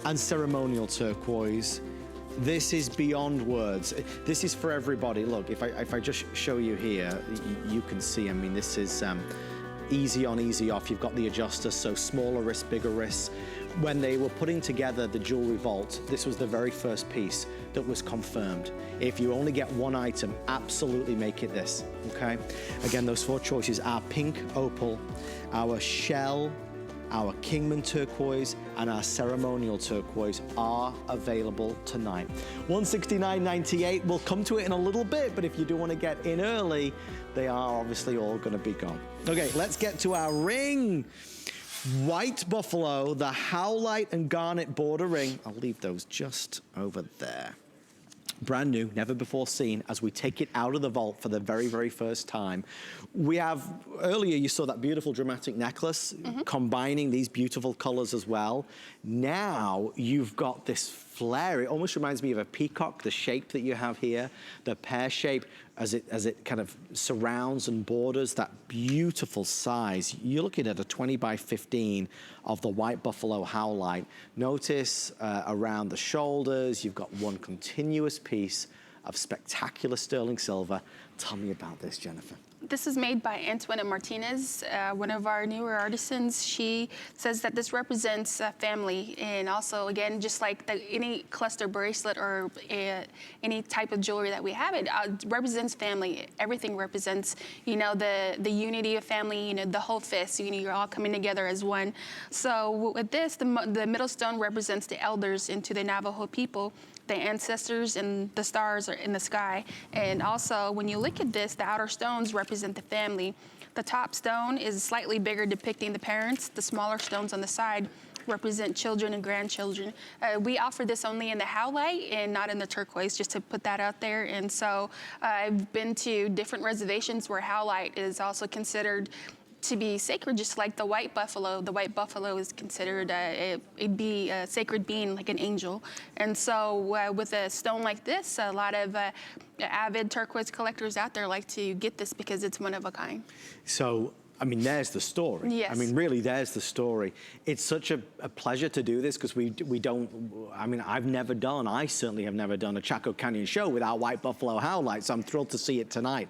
and ceremonial turquoise. This is beyond words. This is for everybody. Look, if I just show you here, you can see, I mean, this is easy on, easy off. You've got the adjuster, so smaller wrists, bigger wrists. When they were putting together the jewelry vault, this was the very first piece that was confirmed. If you only get one item, absolutely make it this, okay? Again, those 4 choices are pink opal, our shell, our Kingman turquoise, and our ceremonial turquoise are available tonight. $169.98, we'll come to it in a little bit, but if you do want to get in early, they are obviously all gonna be gone. Okay, let's get to our ring. White buffalo, the howlite and garnet border ring. I'll leave those just over there. Brand new, never before seen, as we take it out of the vault for the very, very first time. We have, earlier you saw that beautiful dramatic necklace, combining these beautiful colors as well. Now you've got this flare. It almost reminds me of a peacock, the shape that you have here, the pear shape as it kind of surrounds and borders that beautiful size. You're looking at a 20 by 15 of the white buffalo howlite. Notice around the shoulders, you've got one continuous piece of spectacular sterling silver. Tell me about this, Jennifer. This is made by Antoinette Martinez, one of our newer artisans. She says that this represents family, and also, again, just like any cluster bracelet or any type of jewelry that we have, it represents family. Everything represents, you know, the unity of family, you know, the whole fist, you know, you're all coming together as one. So with this, the middle stone represents the elders into the Navajo people. The ancestors and the stars are in the sky. And also, when you look at this, the outer stones represent the family. The top stone is slightly bigger, depicting the parents. The smaller stones on the side represent children and grandchildren. We offer this only in the howlite and not in the turquoise, just to put that out there. And so I've been to different reservations where howlite is also considered to be sacred, just like the white buffalo. The white buffalo is considered it'd be a sacred being, like an angel. And so with a stone like this, a lot of avid turquoise collectors out there like to get this because it's one of a kind. So I mean, there's the story. Yes. I mean, really, there's the story. It's such a pleasure to do this because we don't, I mean, I certainly have never done a Chaco Canyon show without white buffalo howlights. So I'm thrilled to see it tonight.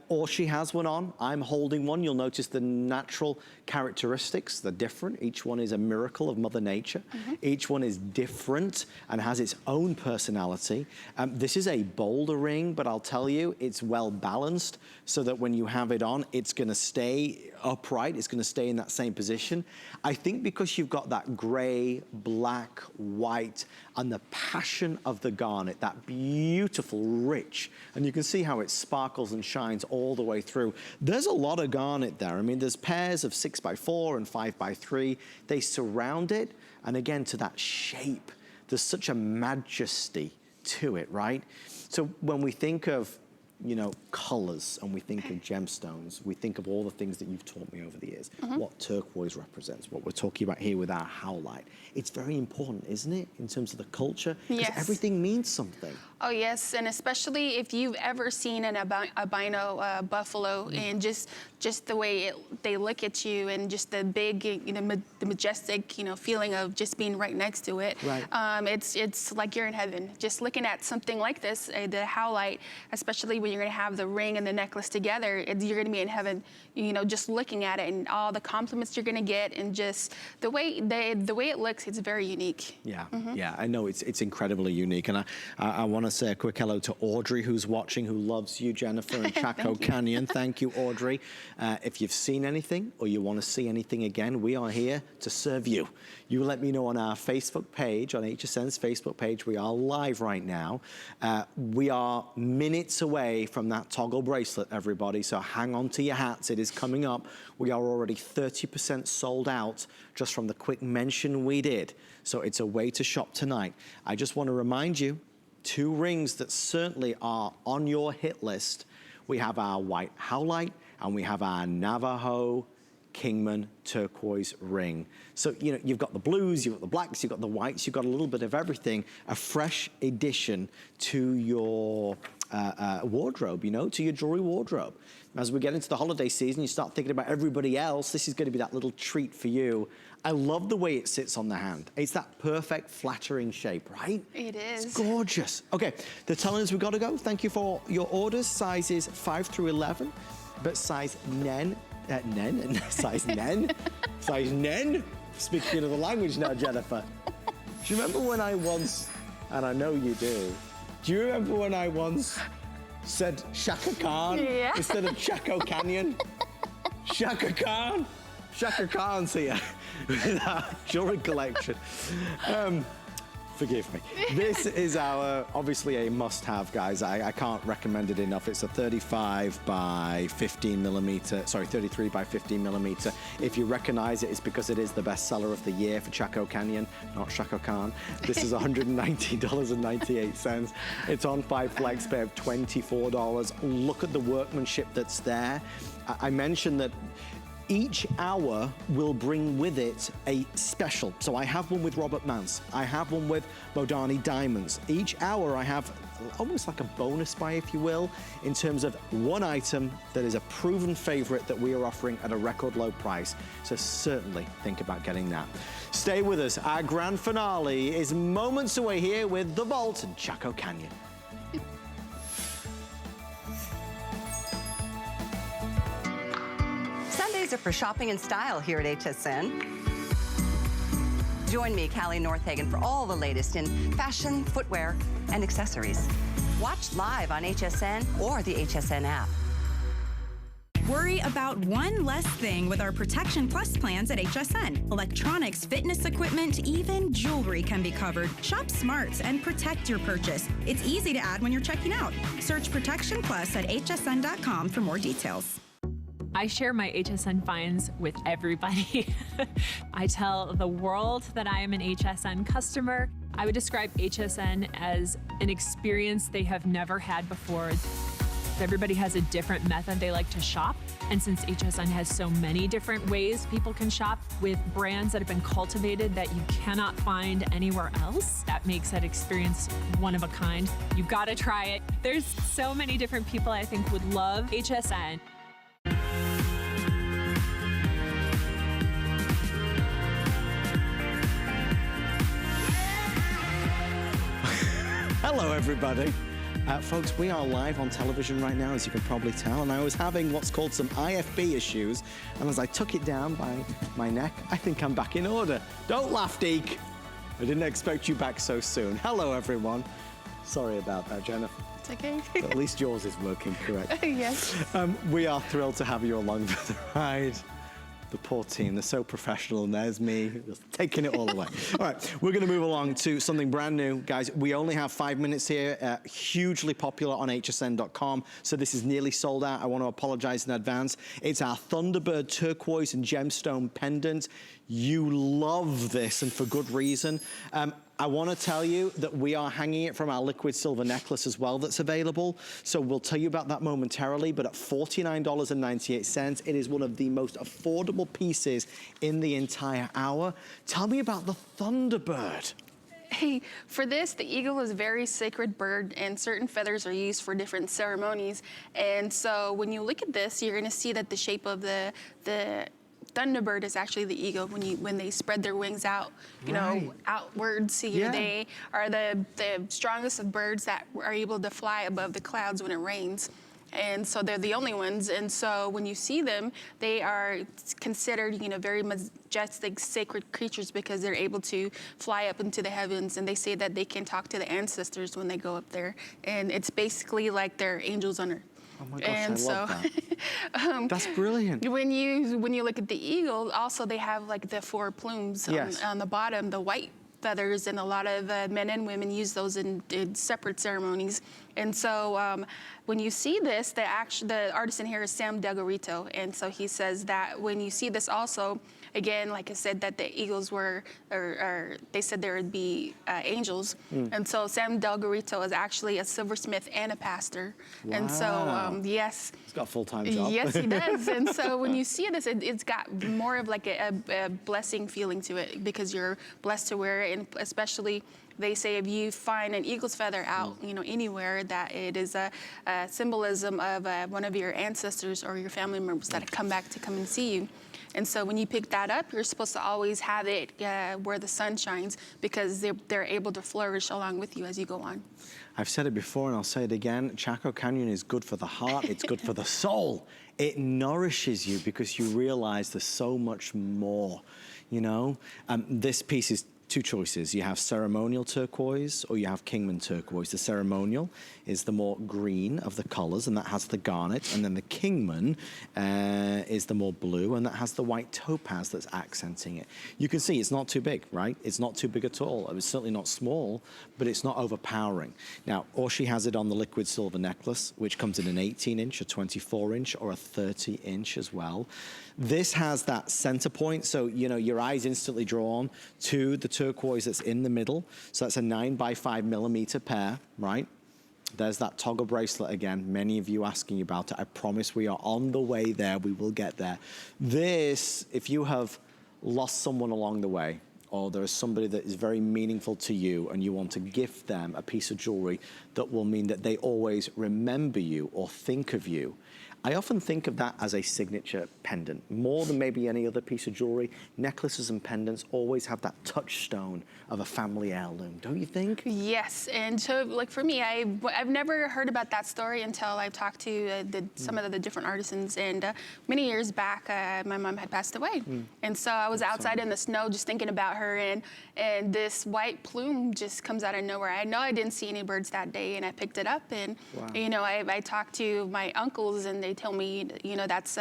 Orshi has one on. I'm holding one. You'll notice the natural characteristics. They're different. Each one is a miracle of Mother Nature. Each one is different and has its own personality. This is a bolder ring, but I'll tell you, it's well balanced so that when you have it on, it's going to stay upright. It's going to stay in that same position. I think because you've got that gray, black, white, and the passion of the garnet, that beautiful, rich, and you can see how it sparkles and shines all the way through. There's a lot of garnet there. I mean, there's pairs of 6x4 and 5x3. They surround it, and again, to that shape, there's such a majesty to it, right? So when we think of, you know, colors and we think of gemstones, we think of all the things that you've taught me over the years, what turquoise represents, what we're talking about here with our howlite. It's very important, isn't it, in terms of the culture? Because everything means something. Oh, yes, and especially if you've ever seen an albino buffalo and just the way they look at you and just the big, you know, the majestic, you know, feeling of just being right next to it. Right. It's like you're in heaven. Just looking at something like this, the howlite, especially when you're going to have the ring and the necklace together, you're going to be in heaven, you know, just looking at it and all the compliments you're going to get and just the way it looks, it's very unique. Yeah, yeah, I know it's incredibly unique. And I want to say a quick hello to Audrey, who's watching, who loves you, Jennifer, and Chaco Canyon. Thank you, Audrey. If you've seen anything or you want to see anything again, we are here to serve you. You let me know on our Facebook page, on HSN's Facebook page. We are live right now. We are minutes away from that toggle bracelet, everybody, so hang on to your hats. It is coming up. We are already 30% sold out just from the quick mention we did. So it's a way to shop tonight. I just want to remind you, 2 rings that certainly are on your hit list. We have our white howlite and we have our Navajo Kingman turquoise ring. So, you know, you've got the blues, you've got the blacks, you've got the whites, you've got a little bit of everything, a fresh addition to your wardrobe, you know, to your jewelry wardrobe. As we get into the holiday season, you start thinking about everybody else. This is going to be that little treat for you. I love the way it sits on the hand. It's that perfect, flattering shape, right? It is. It's gorgeous. Okay, they're telling us we've got to go. Thank you for your orders. Sizes 5 through 11, but size size nen. Speaking of the language now, Jennifer. Do you remember when I once, and I know you do you remember when I once said Shaka Khan instead of Chaco Canyon? Shaka Khan? Shaka Khan's here with our jewelry collection. Forgive me. This is our, obviously a must-have, guys. I can't recommend it enough. It's a 35 by 15 millimeter, sorry, 33 by 15 millimeter. If you recognize it, it's because it is the best seller of the year for Chaco Canyon, not Shaka Khan. This is $119.98. It's on 5 flex pay of $24. Look at the workmanship that's there. I mentioned that each hour will bring with it a special. So I have one with Robert Mance. I have one with Modani Diamonds. Each hour I have almost like a bonus buy, if you will, in terms of one item that is a proven favorite that we are offering at a record low price. So certainly think about getting that. Stay with us. Our grand finale is moments away here with The Vault and Chaco Canyon. Sundays are for shopping in style here at HSN. Join me, Callie Northagen, for all the latest in fashion, footwear, and accessories. Watch live on HSN or the HSN app. Worry about one less thing with our Protection Plus plans at HSN. Electronics, fitness equipment, even jewelry can be covered. Shop smart and protect your purchase. It's easy to add when you're checking out. Search Protection Plus at hsn.com for more details. I share my HSN finds with everybody. I tell the world that I am an HSN customer. I would describe HSN as an experience they have never had before. Everybody has a different method they like to shop. And since HSN has so many different ways people can shop with brands that have been cultivated that you cannot find anywhere else, that makes that experience one of a kind. You've got to try it. There's so many different people I think would love HSN. Hello, everybody. Folks, we are live on television right now, as you can probably tell, and I was having what's called some IFB issues, and as I took it down by my neck, I think I'm back in order. Don't laugh, Deke. I didn't expect you back so soon. Hello, everyone. Sorry about that, Jennifer. It's okay. At least yours is working correct. Yes. We are thrilled to have you along for the ride. The poor team, they're so professional, and there's me just taking it all away. All right, we're gonna move along to something brand new. Guys, we only have 5 minutes here, hugely popular on hsn.com, so this is nearly sold out. I want to apologize in advance. It's our Thunderbird turquoise and gemstone pendant. You love this, and for good reason. I want to tell you that we are hanging it from our liquid silver necklace as well that's available. So we'll tell you about that momentarily, but at $49.98, it is one of the most affordable pieces in the entire hour. Tell me about the Thunderbird. Hey, for this, the eagle is a very sacred bird, and certain feathers are used for different ceremonies. And so when you look at this, you're gonna see that the shape of the Thunderbird is actually the eagle. When they spread their wings out, you know, outwards, they are the strongest of birds that are able to fly above the clouds when it rains. And so they're the only ones. And so when you see them, they are considered, you know, very majestic, sacred creatures because they're able to fly up into the heavens. And they say that they can talk to the ancestors when they go up there. And it's basically like they're angels on earth. Oh my gosh, I love that. That's brilliant. When you look at the eagle, also they have like the 4 plumes on the bottom, the white feathers, and a lot of men and women use those in separate ceremonies. And so when you see this, the artisan here is Sam Delgarito, and so he says that when you see this also, again, like I said, that the eagles were, or they said there would be angels. And so Sam Delgarito is actually a silversmith and a pastor. Wow. And so, yes. He's got a full-time job. Yes, he does. And so when you see this, it's got more of like a blessing feeling to it because you're blessed to wear it, and especially they say if you find an eagle's feather out, you know, anywhere, that it is a symbolism of one of your ancestors or your family members that have come back to come and see you. And so when you pick that up, you're supposed to always have it where the sun shines because they're able to flourish along with you as you go on. I've said it before and I'll say it again, Chaco Canyon is good for the heart, it's good for the soul. It nourishes you because you realize there's so much more, you know? This piece is 2 choices. You have ceremonial turquoise or you have Kingman turquoise. The ceremonial is the more green of the colors and that has the garnet, and then the Kingman is the more blue and that has the white topaz that's accenting it. You can see it's not too big, right? It's not too big at all. It's certainly not small, but it's not overpowering. Now, Orshi has it on the liquid silver necklace, which comes in an 18-inch, a 24-inch, or a 30-inch as well. This has that center point, so you know your eyes instantly drawn to the turquoise that's in the middle. So that's a 9x5mm pair, right? There's that toggle bracelet again. Many of you asking about it. I promise we are on the way there. We will get there. This, if you have lost someone along the way, or there is somebody that is very meaningful to you and you want to gift them a piece of jewelry that will mean that they always remember you or think of you, I often think of that as a signature pendant. More than maybe any other piece of jewelry, necklaces and pendants always have that touchstone of a family heirloom, don't you think? Yes, and so like for me, I've never heard about that story until I've talked to some of the different artisans, and many years back, my mom had passed away. And so I was outside in the snow just thinking about her, and this white plume just comes out of nowhere. I know I didn't see any birds that day, and I picked it up, and you know, I talked to my uncles, and they tell me, you know, that's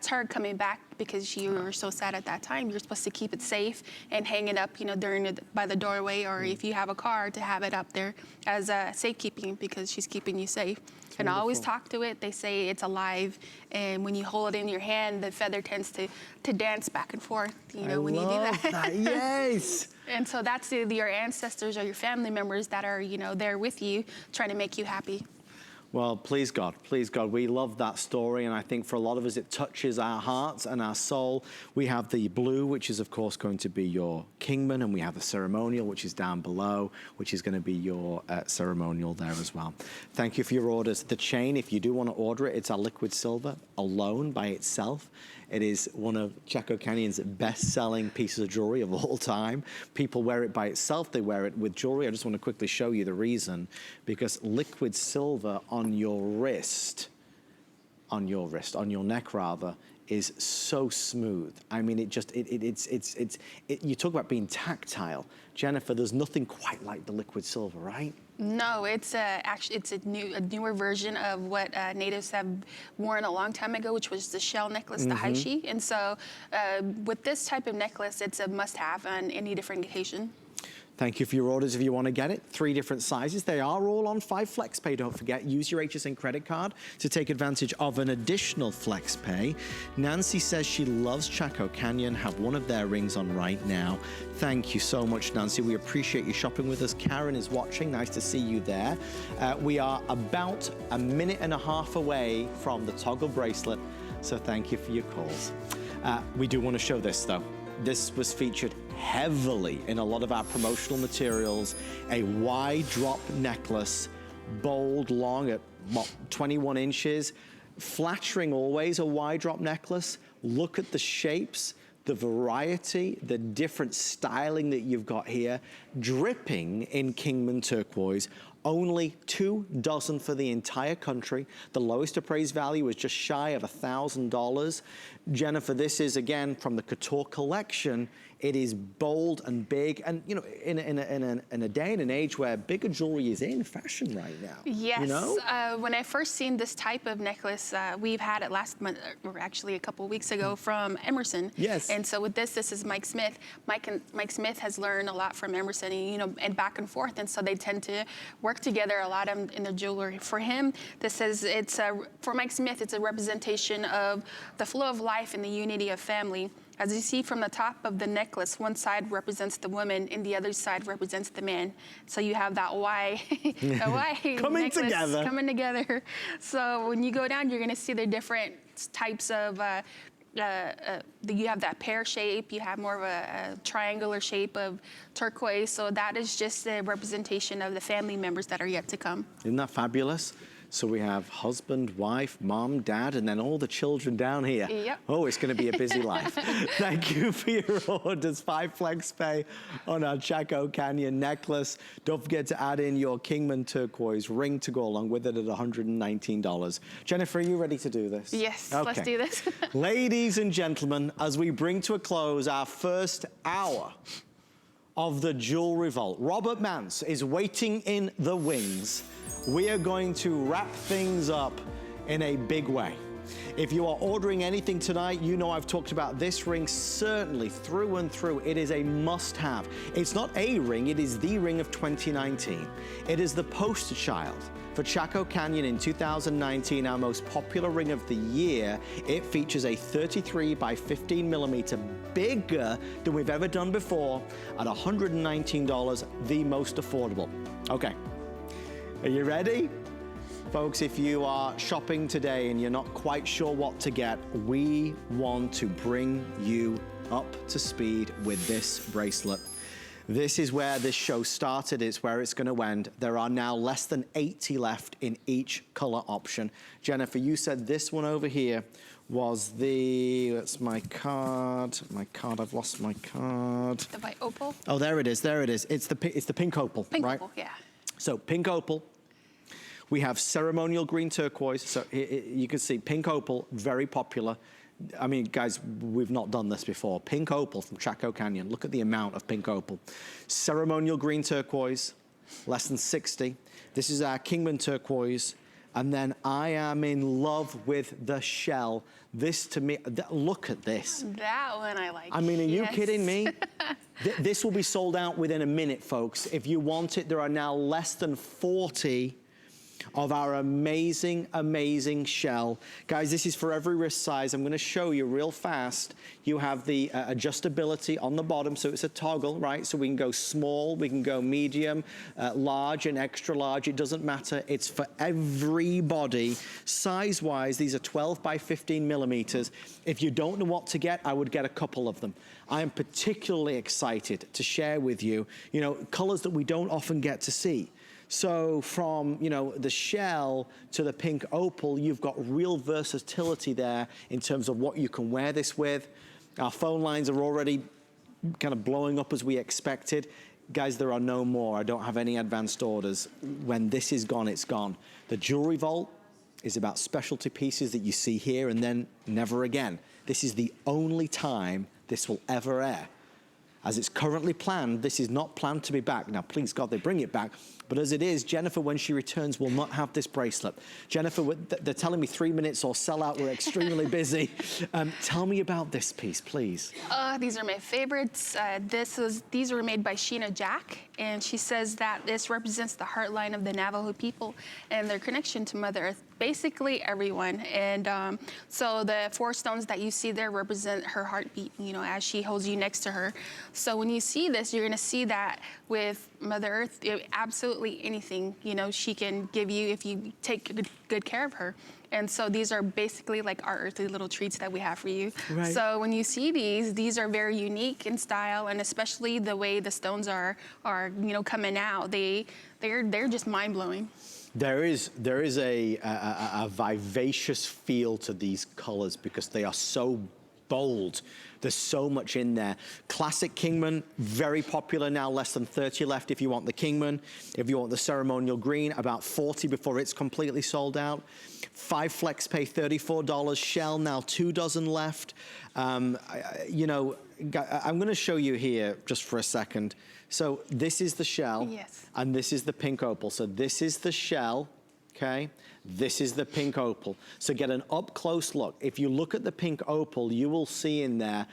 her coming back because you were so sad at that time. You're supposed to keep it safe and hang it up, you know, by the doorway, or if you have a car, to have it up there as safekeeping because she's keeping you safe. And I always talk to it. They say it's alive, and when you hold it in your hand, the feather tends to dance back and forth, you know, when you do that. Yes. And so that's your ancestors or your family members that are, you know, there with you trying to make you happy. Well, please God, we love that story, and I think for a lot of us it touches our hearts and our soul. We have the blue, which is of course going to be your Kingman, and we have the ceremonial, which is down below, which is going to be your ceremonial there as well. Thank you for your orders. The chain, if you do want to order it, it's our liquid silver alone by itself It is one of Chaco Canyon's best-selling pieces of jewelry of all time. People wear it by itself, they wear it with jewelry. I just want to quickly show you the reason, because liquid silver on your wrist, on your neck rather, is so smooth. I mean, you talk about being tactile. Jennifer, there's nothing quite like the liquid silver, right? No, it's actually a newer version of what natives have worn a long time ago, which was the shell necklace, the haishi. And so with this type of necklace, it's a must-have on any different occasion. Thank you for your orders if you want to get it. 3 different sizes. They are all on 5 flex pay. Don't forget, use your HSN credit card to take advantage of an additional flex pay. Nancy says she loves Chaco Canyon. Have one of their rings on right now. Thank you so much, Nancy. We appreciate you shopping with us. Karen is watching. Nice to see you there. We are about a minute and a half away from the toggle bracelet, so thank you for your calls. We do want to show this, though. This was featured heavily in a lot of our promotional materials. A wide drop necklace, bold, long at 21 inches, flattering always, a wide drop necklace. Look at the shapes, the variety, the different styling that you've got here, dripping in Kingman turquoise. Only 2 dozen for the entire country. The lowest appraised value was just shy of $1,000. Jennifer, this is again from the Couture collection. It is bold and big, and you know, in a day and an age where bigger jewelry is in fashion right now. Yes. You know? When I first seen this type of necklace, we've had it last month, or actually a couple of weeks ago, from Emerson. Yes. And so with this is Mike Smith. Mike Smith has learned a lot from Emerson, and, you know, and back and forth, and so they tend to work together a lot in their jewelry. For him, for Mike Smith, it's a representation of the flow of life and the unity of family. As you see from the top of the necklace, one side represents the woman and the other side represents the man. So you have that Y, coming together. So when you go down, you're gonna see the different types of, you have that pear shape, you have more of a triangular shape of turquoise. So that is just a representation of the family members that are yet to come. Isn't that fabulous? So we have husband, wife, mom, dad, and then all the children down here. Yep. Oh, it's going to be a busy life. Thank you for your orders. 5 flex pay on our Chaco Canyon necklace. Don't forget to add in your Kingman turquoise ring to go along with it at $119. Jennifer, are you ready to do this? Yes, okay. Let's do this. Ladies and gentlemen, as we bring to a close our first hour of the Jewelry Vault, Robert Mance is waiting in the wings. We are going to wrap things up in a big way. If you are ordering anything tonight, you know I've talked about this ring certainly through and through. It is a must-have. It's not a ring, it is the ring of 2019. It is the poster child for Chaco Canyon in 2019, our most popular ring of the year. It features a 33 by 15 millimeter, bigger than we've ever done before, at $119, the most affordable. Okay. Are you ready? Folks, if you are shopping today and you're not quite sure what to get, we want to bring you up to speed with this bracelet. This is where this show started, it's where it's going to end. There are now less than 80 left in each color option. Jennifer, you said this one over here was that's my card, I've lost my card. The white opal? Oh, there it is. It's the pink opal, pink right? Opal, yeah. So pink opal, we have ceremonial green turquoise. So you can see pink opal, very popular. I mean, guys, we've not done this before. Pink opal from Chaco Canyon. Look at the amount of pink opal. Ceremonial green turquoise, less than 60. This is our Kingman turquoise. And then I am in love with the shell. This to me, look at this. That one I like. I mean, are you kidding me? This will be sold out within a minute, folks. If you want it, there are now less than 40 of our amazing, amazing shell. Guys, this is for every wrist size. I'm gonna show you real fast. You have the adjustability on the bottom, so it's a toggle, right? So we can go small, we can go medium, large and extra large, it doesn't matter. It's for everybody. Size-wise, these are 12 by 15 millimeters. If you don't know what to get, I would get a couple of them. I am particularly excited to share with you, you know, colors that we don't often get to see. So from, you know, the shell to the pink opal, you've got real versatility there in terms of what you can wear this with. Our phone lines are already kind of blowing up as we expected. Guys, there are no more. I don't have any advanced orders. When this is gone, it's gone. The Jewelry Vault is about specialty pieces that you see here and then never again. This is the only time this will ever air. As it's currently planned, this is not planned to be back. Now, please God, they bring it back. But as it is, Jennifer, when she returns, will not have this bracelet. Jennifer, they're telling me 3 minutes or sell out. We're extremely busy. Tell me about this piece, please. These are my favorites. These were made by Sheena Jack, and she says that this represents the heartline of the Navajo people and their connection to Mother Earth, basically everyone. And so the 4 stones that you see there represent her heartbeat, you know, as she holds you next to her. So when you see this, you're gonna see that with Mother Earth, absolutely anything, you know, she can give you if you take good care of her. And so these are basically like our earthly little treats that we have for you. Right. So when you see these are very unique in style, and especially the way the stones are you know, coming out. They're just mind blowing. There is a vivacious feel to these colors because they are so bold. There's so much in there. Classic Kingman, very popular now, less than 30 left if you want the Kingman. If you want the ceremonial green, about 40 before it's completely sold out. 5 flex pay, $34. Shell, now 2 dozen left. You know, I'm gonna show you here just for a second. So this is the shell, yes, and this is the pink opal. So this is the shell, okay? This is the pink opal. So get an up-close look. If you look at the pink opal, you will see in there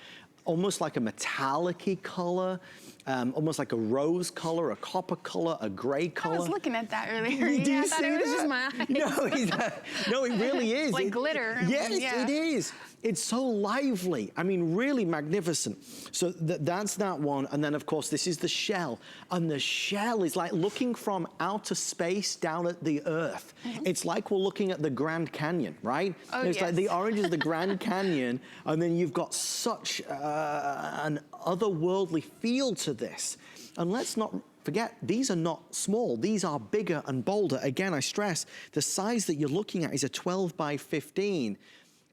almost like a metallic-y color, almost like a rose color, a copper color, a gray color. I was looking at that earlier. Do you I thought see it was that? just my eyes. No, it really is. Like glitter. Yes, Yeah. it is. It's so lively. I mean, really magnificent. So that's that one. And then, of course, this is the shell. And the shell is like looking from outer space down at the earth. It's like we're looking at the Grand Canyon, right? Oh, it's like yes. the orange is the Grand Canyon, and then you've got such an otherworldly feel to this. And let's not forget, these are not small. These are bigger and bolder. Again, I stress, the size that you're looking at is a 12 by 15.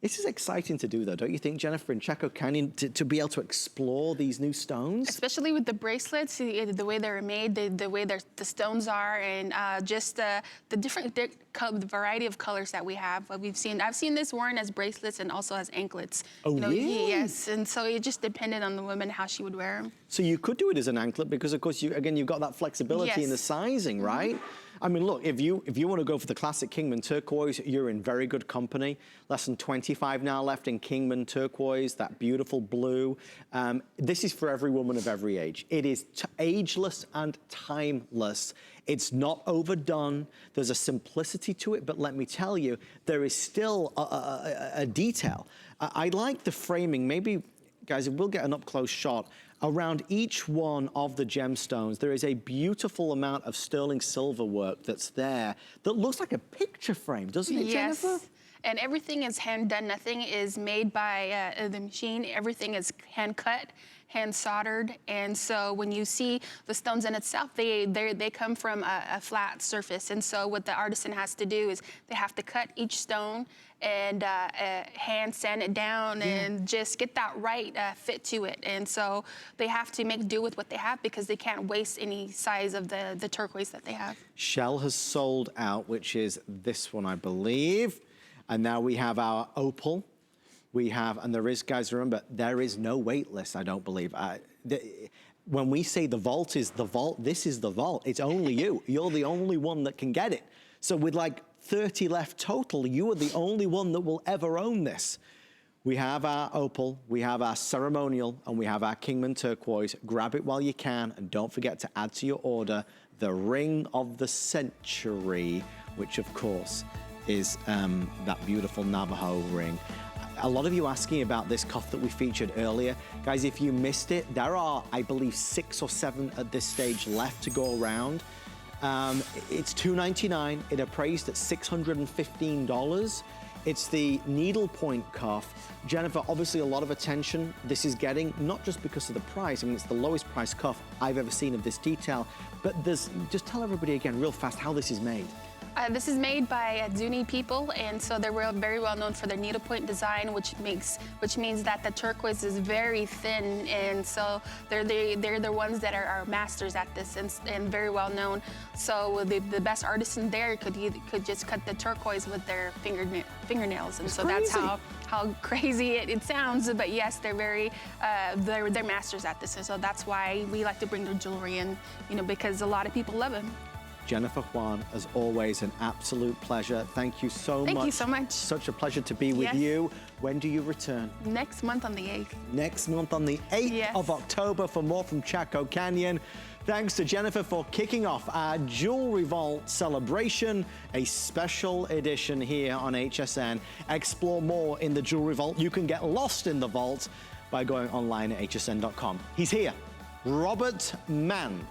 This is exciting to do, though, don't you think, Jennifer, in Chaco Canyon, to be able to explore these new stones? Especially with the bracelets, the way they're made, the way the stones are, and just the different the variety of colors that we have. I've seen this worn as bracelets and also as anklets. Oh, you know, really? Yes, and so it just depended on the woman how she would wear them. So you could do it as an anklet because, of course, you've got that flexibility in the sizing, right? I mean, look, if you want to go for the classic Kingman turquoise, you're in very good company. Less than 25 now left in Kingman turquoise, that beautiful blue. This is for every woman of every age. It is ageless and timeless. It's not overdone. There's a simplicity to it, but let me tell you, there is still a detail. I like the framing. Maybe, guys, we'll get an up-close shot. Around each one of the gemstones, there is a beautiful amount of sterling silver work that's there that looks like a picture frame, doesn't it, Yes. Jennifer? And everything is hand done. Nothing is made by the machine. Everything is hand cut, hand soldered. And so when you see the stones in itself, they come from a flat surface. And so what the artisan has to do is they have to cut each stone and hand sand it down and just get that right fit to it. And so they have to make do with what they have because they can't waste any size of the turquoise that they have. Shell has sold out, which is this one, I believe. And now we have our opal. We have, and there is, guys, remember, there is no wait list, I don't believe. When we say the vault is the vault, this is the vault. It's only you. You're the only one that can get it. So with like 30 left total, you are the only one that will ever own this. We have our opal, we have our ceremonial, and we have our Kingman turquoise. Grab it while you can, and don't forget to add to your order the ring of the century, which of course is that beautiful Navajo ring. A lot of you asking about this cuff that we featured earlier. Guys, if you missed it, there are, I believe, 6 or 7 at this stage left to go around. It's $299. It appraised at $615. It's the needlepoint cuff. Jennifer, obviously a lot of attention this is getting, not just because of the price. I mean, it's the lowest price cuff I've ever seen of this detail, but just tell everybody again real fast how this is made. This is made by Zuni people, and so they're very well known for their needlepoint design, which means that the turquoise is very thin, and so they're the ones that are masters at this and very well known. So the best artisan there could just cut the turquoise with their fingernails, and so that's how crazy it sounds. But yes, they're masters at this, and so that's why we like to bring their jewelry in, because a lot of people love them. Jennifer Juan, as always, an absolute pleasure. Thank you so much. Thank you so much. Such a pleasure to be with you. When do you return? Next month on the 8th. Next month on the 8th of October for more from Chaco Canyon. Thanks to Jennifer for kicking off our Jewelry Vault celebration, a special edition here on HSN. Explore more in the Jewelry Vault. You can get lost in the vault by going online at hsn.com. He's here, Robert Mann.